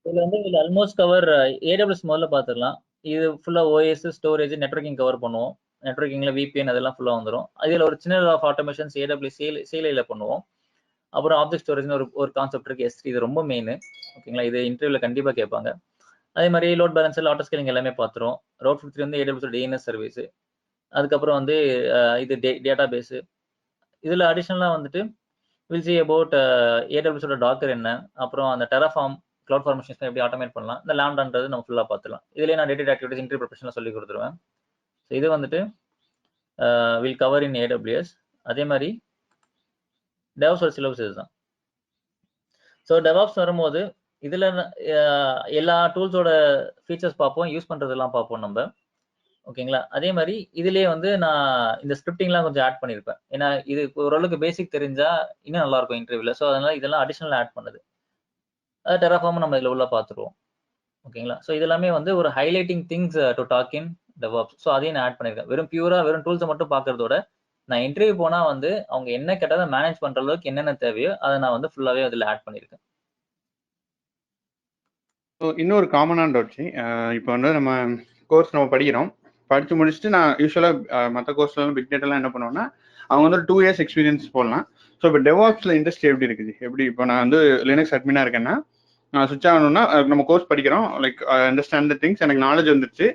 இதுல வந்து ஆல்மோஸ்ட் கவர் AWS முதல்ல பார்த்துடலாம். இது ஃபுல்லா OS, ஸ்டோரேஜ், நெட்வொர்க்கிங் கவர் பண்ணுவோம். நெட்வொர்க்கிங்ல VPN அதெல்லாம் ஃபுல்லா வந்துடும். அதுல ஒரு சின்ன ஆஃப் ஆட்டோமேஷன்ஸ் AWS CLI பண்ணுவோம். அப்புறம் ஆப்ஜெக்ட் ஸ்டோரேஜ்னு ஒரு கான்செப்ட் இருக்கு, S3. இது ரொம்ப மெயின். ஓகேங்களா, இது இன்டர்வியூல கண்டிப்பா கேட்பாங்க. அதே மாதிரி லோட் பேலன்சர், ஆட்டோ ஸ்கேலிங் எல்லாமே பார்த்துரும். ரவுட் 53 வந்து AWS DNS சர்வீஸ். அதுக்கப்புறம் வந்து இது டேட்டா பேஸ். இதுல அடிஷனலா வந்துட்டு will see about AWS Docker என்ன, அப்புறம் அந்த டெராஃபார்ம் கிளவுட் ஃபார்மேஷன்ஸ் எப்படி ஆட்டோமேட் பண்ணலாம், இந்த லாம்டான்றது நம்ம ஃபுல்லா பார்த்துலாம். இதுலயே நான் டேட்டா ஆக்டிவிட்டிஸ் இன்டர்வியூ ப்ரிப்பரேஷன்ல சொல்லி கொடுத்துருவேன். ஸோ இது வந்துட்டு வில் கவர் இன் AWS. அதே மாதிரி டெவாப்ஸோட சிலபஸ் இதுதான். ஸோ டெவாப்ஸ் வரும்போது இதுல எல்லா டூல்ஸோட ஃபீச்சர்ஸ் பார்ப்போம், யூஸ் பண்றதெல்லாம் பார்ப்போம் நம்ம. ஓகேங்களா, அதே மாதிரி இதுலயே வந்து நான் இந்த ஸ்கிரிப்டிங்லாம் கொஞ்சம் ஆட் பண்ணியிருப்பேன். ஏன்னா இது ஓரளவுக்கு பேசிக் தெரிஞ்சா இன்னும் நல்லா இருக்கும் இன்டர்வியூல. ஸோ அதனால இதெல்லாம் அடிஷனல் ஆட் பண்ணுது. அது டெராஃபார்ம் நம்ம இதுல உள்ள பார்த்துருவோம். ஓகேங்களா, ஸோ இது எல்லாமே வந்து ஒரு highlighting things to talk in DevOps. So அதையும் நான் ஆட் பண்ணியிருக்கேன். வெறும் டூல்ஸை மட்டும் பார்க்கறதோட நான் இன்டர்வியூ போனா வந்து அவங்க என்ன கேட்டாலும் மேனேஜ் பண்ற அளவுக்கு என்னென்ன தேவையோ அதை நான் வந்து ஃபுல்லாவே அதுல ஆட் பண்ணியிருக்கேன். இன்னொரு காமனான டவுட், இப்போ வந்து நம்ம கோர்ஸ் நம்ம படித்து முடிச்சுட்டு நான் யூஸ்வலாக மற்ற கோர்ஸ்லாம் பிக் டேட்டாலாம் என்ன பண்ணுவேன்னா அவங்க வந்து 2 years எக்ஸ்பீரியன்ஸ் போடலாம். ஸோ இப்போ டெவாப்ஸில் இண்டஸ்ட்ரி எப்படி இருக்குது? எப்படி இப்போ நான் வந்து லினக்ஸ் அட்மினாக இருக்கேன்னா நான் சுவிட்ச் ஆகணும்னா நம்ம கோர்ஸ் படிக்கிறோம், லைக் அண்டர்ஸ்டாண்ட் த திங்ஸ், எனக்கு நாலேஜ் வந்துருச்சு,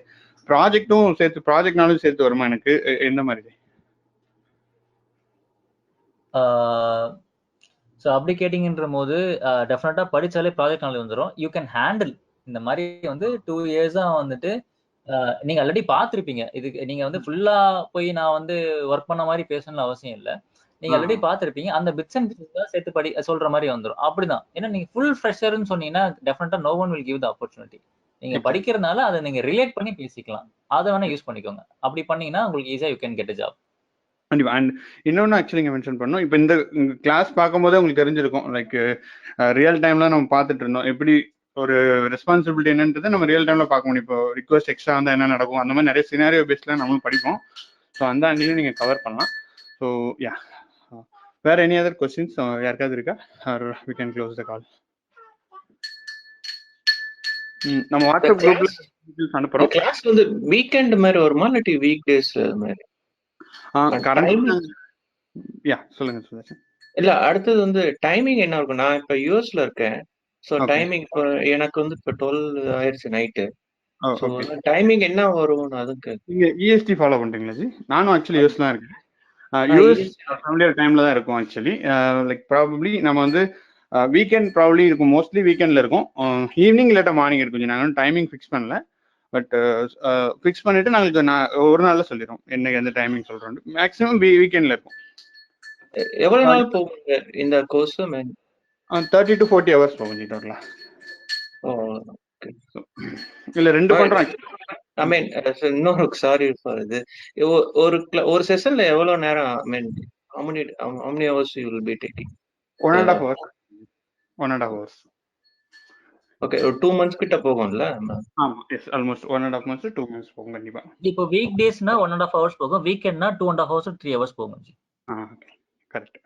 ப்ராஜெக்ட்டும் சேர்த்து ப்ராஜெக்ட் நாலேஜ் சேர்த்து வருமா எனக்கு? எந்த மாதிரி? ஸோ அப்படி கேட்டிங்கன்ற போது டெஃபினட்டாக படித்தாலே ப்ராஜெக்ட் நாலேஜ் வந்துடும். யூ கேன் ஹேண்டில் இந்த மாதிரி வந்து 2 years வந்துட்டு நீங்க ஆல்ரெடி பார்த்துருப்பீங்க. இதுக்கு நீங்க வந்து ஃபுல்லா போய் நான் வந்து ஒர்க் பண்ண மாதிரி பேசணும்னு அவசியம் இல்லை. நீங்க ஆல்ரெடி பார்த்துருப்பீங்க. அந்த பிட்ஸ் அண்ட் பீசஸ் சேர்த்து சொல்ற மாதிரி வந்துடும். அப்படிதான். ஏன்னா நீங்க ஃபுல் ஃப்ரெஷர்னு சொன்னீங்கன்னா definitely no one will give the opportunity. நீங்க படிக்கிறதுனால அதை நீங்க ரிலேட் பண்ணி பேசிக்கலாம். அதை வேணா யூஸ் பண்ணிக்கோங்க. அப்படி பண்ணீங்கன்னா உங்களுக்கு ஈஸியா you can get a job. கண்டிப்பா. அண்ட் இன்னொன்று ஆக்சுவலி இங்கே மென்ஷன் பண்ணோம், இப்போ இந்த கிளாஸ் பார்க்கும்போதே உங்களுக்கு தெரிஞ்சிருக்கும், லைக் ரியல் டைம்ல நம்ம பார்த்துட்டு இருந்தோம் எப்படி ஒரு ரெஸ்பான்சிபிலிட்டி என்னன்றது நம்ம ரியல் டைம்ல பார்க்க முடியும். இப்போ ரிக்வஸ்ட் எக்ஸ்ட்ரா வந்தால் என்ன நடக்கும், அந்த மாதிரி நிறைய சினாரியோ பேஸ்ல நம்மளும் படிப்போம். ஸோ அந்த ஆண்டிலையும் நீங்கள் கவர் பண்ணலாம். ஸோ யா, வேற எனி அதர் கொஸ்டின்ஸ் யாருக்காவது இருக்கா? Or we can close the call. நம்ம வாட்ஸ்அப் குரூப்ல அனுப்புறோம். கிளாஸ் வந்து வீக்கெண்ட் மாதிரி வருமா இல்லாட்டி வீக் டேஸ் மாதிரி? சொல்லுங்க சுதர்ஷன். இல்ல, அடுத்தது வந்து டைமிங் என்ன இருக்கும்? நான் இப்ப யூஎஸ்ல இருக்கேன். சோ டைமிங் இப்போ எனக்கு வந்து இப்ப 12 ஆயிடுச்சு நைட்டு. சோ டைமிங் என்ன வரும்? அதுக்கு நீங்க EST ஃபாலோ பண்றீங்களா ஜி? நானும் ஆக்சுவலி யூஎஸ் தான் இருக்கேன். யூஎஸ் ஃபேமிலியர் டைம்ல தான் இருக்கும் ஆக்சுவலி. லைக் ப்ராபப்ளி நம்ம வந்து வீக்கெண்ட் ப்ராபப்ளி இருக்கும், மோஸ்ட்லி வீக்கெண்ட்ல இருக்கும். ஈவினிங் இல்லாட்டா மார்னிங் இருக்கும். நாங்கள் டைமிங் ஃபிக்ஸ் பண்ணல, பட் ஃபிக்ஸ் பண்ணிட்டு நாங்களுக்கு ஒரு நாள்ல சொல்லிடுறோம் என்ன எந்த டைமிங் சொல்றோம். மேக்ஸிமம் வீக்கெண்ட்ல இருக்கும். எவ்வளவு நாள் போகுங்க இந்த கோர்ஸ்? 30 to 40 hours போகும் ஜி டோட்டலா. இல்ல 2 பண்றோம். ஐ மீன் இன்னொரு சாரி ஃபார் இது, ஒரு செஷன்ல எவ்வளவு நேரம்? ஐ மீன் how many hours you will be taking? 1.5 hours. Okay, ஒரு 2 மந்த்ஸ் கிட்ட போகும்ல. ஆமா, S, almost 1.5 months to 2 months போகும் கண்டிப்பா. இப்போ வீக் டேஸ்னா 1.5 hours போகும், வீக்கெண்ட்னா 2.5 hours 3 hours போகும் G. Okay, correct.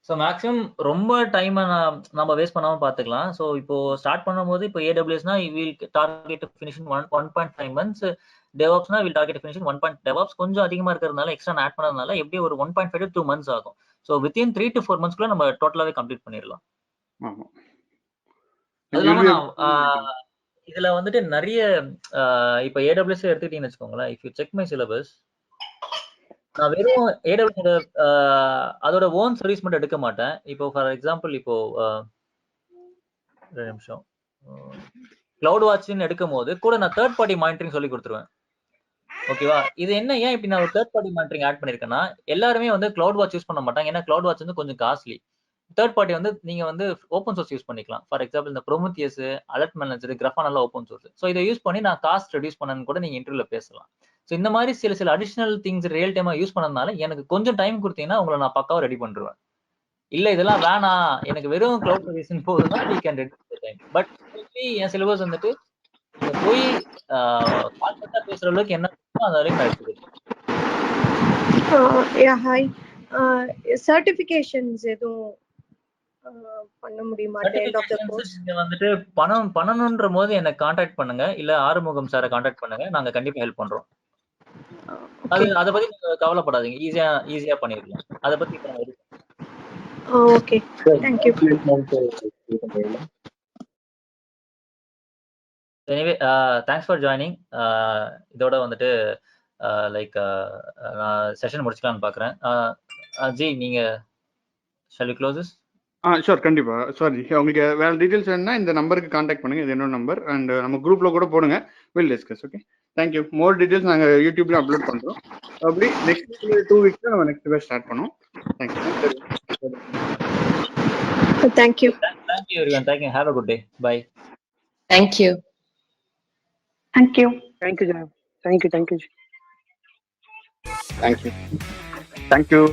So maximum ரொம்ப டைமை நம்ம வேஸ்ட் பண்ணாமல் பார்த்துக்கலாம். ஸோ இப்போ ஸ்டார்ட் பண்ணும்போது இப்போ ஏடபிள்யூஎஸ்னா will target finish in 1.5 months, டெவாப்ஸ்னா will target finish in 1. DevOps கொஞ்சம் அதிகமாக இருக்கிறதுனால எக்ஸ்ட்ரா ஆட் பண்ணதுனால எப்படி ஒரு 1.5 to 2 months ஆகும். ஸோ வித்தின் 3 to 4 monthsக்குள்ள நம்ம டோட்டலாகவே கம்ப்ளீட் பண்ணிடலாம். ஆமா, அது இல்லாமல் நான் இதில் வந்துட்டு நிறைய இப்போ ஏடபிள்யூஎஸ் எடுத்துக்கிட்டீங்கன்னு வச்சுக்கோங்களேன். If you check my syllabus, நான் வெறும் ஏடபிள்யூஎஸ் அதோட ஓன் சர்வீஸ் மட்டும் எடுக்க மாட்டேன். இப்போ ஃபார் எக்ஸாம்பிள் இப்போ 2 நிமிஷம் கிளவுட் வாட்ச்னு எடுக்கும் போது கூட நான் தேர்ட் பார்ட்டி மானிட்டரிங் சொல்லி கொடுத்துருவேன். ஓகேவா? இது என்ன, ஏன் இப்படி நான் ஒரு தேர்ட் பார்ட்டி மானிட்டரிங் ஆட் பண்ணிருக்கேன்னா, எல்லாருமே வந்து கிளவுட் வாட்ச் யூஸ் பண்ண மாட்டாங்க. ஏன்னா கிளவுட் வாட்ச் வந்து கொஞ்சம் காஸ்ட்லி. தேர்ட் பார்ட்டி வந்து நீங்க வந்து ஓப்பன் சோர்ஸ் யூஸ் பண்ணிக்கலாம். ஃபார் எக்ஸாம்பிள் இந்த ப்ரோமோத்தியஸ், அலர்ட் மேனேஜர், கிராஃபான் எல்லாம் ஓப்பன் சோர்ஸ். ஸோ இதை யூஸ் பண்ணி நான் காஸ்ட் ரெடியூஸ் பண்ணனு கூட நீங்க இன்டர்வியூல பேசலாம். ஸோ இந்த மாதிரி சில அடிஷனல் திங்ஸ் ரியல் டைமா யூஸ் பண்ணதுனால எனக்கு கொஞ்சம் டைம் கொடுத்தீங்கன்னா உங்களை நான் பக்காவா ரெடி பண்ணிடுவேன். இல்ல இதெல்லாம் வேணாம், எனக்கு வெறும் கிளவுட் சர்வீஸ் போதுன்னா we can reduce time. But என் சிலபஸ் வந்துட்டு நீங்க போய் கான்ஃபிடன்ட்டா பேசுற அளவுக்கு என்ன அந்த வரைக்கும் நான் எடுத்துக்கிறேன். ஹாய், சர்டிஃபிகேஷன்ஸ் எதுவும் பண்ண முடியுமா எண்ட் ஆஃப் தி கோர்ஸ்? நீங்க வந்துட்டு பண்ணணும்ன்ற போது என்ன கான்டாக்ட் பண்ணுங்க, இல்ல ஆறுமுகம் சாரை கான்டாக்ட் பண்ணுங்க, நாங்க கண்டிப்பா ஹெல்ப் பண்றோம். அத பத்தி நீங்க கவலைப்படாதீங்க, ஈஸியா பண்ணிடலாம். அத பத்தி okay, thank you. Anyway thanks for joining. இதோட வந்துட்டு லைக் நான் செஷன் முடிச்சுக்கலாம்னு பாக்குறேன். ஜி நீங்க shall we close this? Sure, கண்டிப்பா. சாரி, உங்களுக்கு வேற டீடைல்ஸ் வேணும்னா இந்த நம்பருக்கு கான்டாக்ட் பண்ணுங்க. இது என்னோட நம்பர், அண்ட் நம்ம குரூப்ல கூட போடுங்க, will discuss. Okay, thank you. More details நாங்க யூடியூப்ல அப்லோட் பண்றோம். அப்படி நெக்ஸ்ட் 2 weeks நம்ம நெக்ஸ்ட் பேட்ச் ஸ்டார்ட் பண்ணுவோம். Thank you. Thank you. Thank you everyone. Thank you. Have a good day. Bye. Thank you. Thank you. Thank you, Janab. Thank you. Thank you.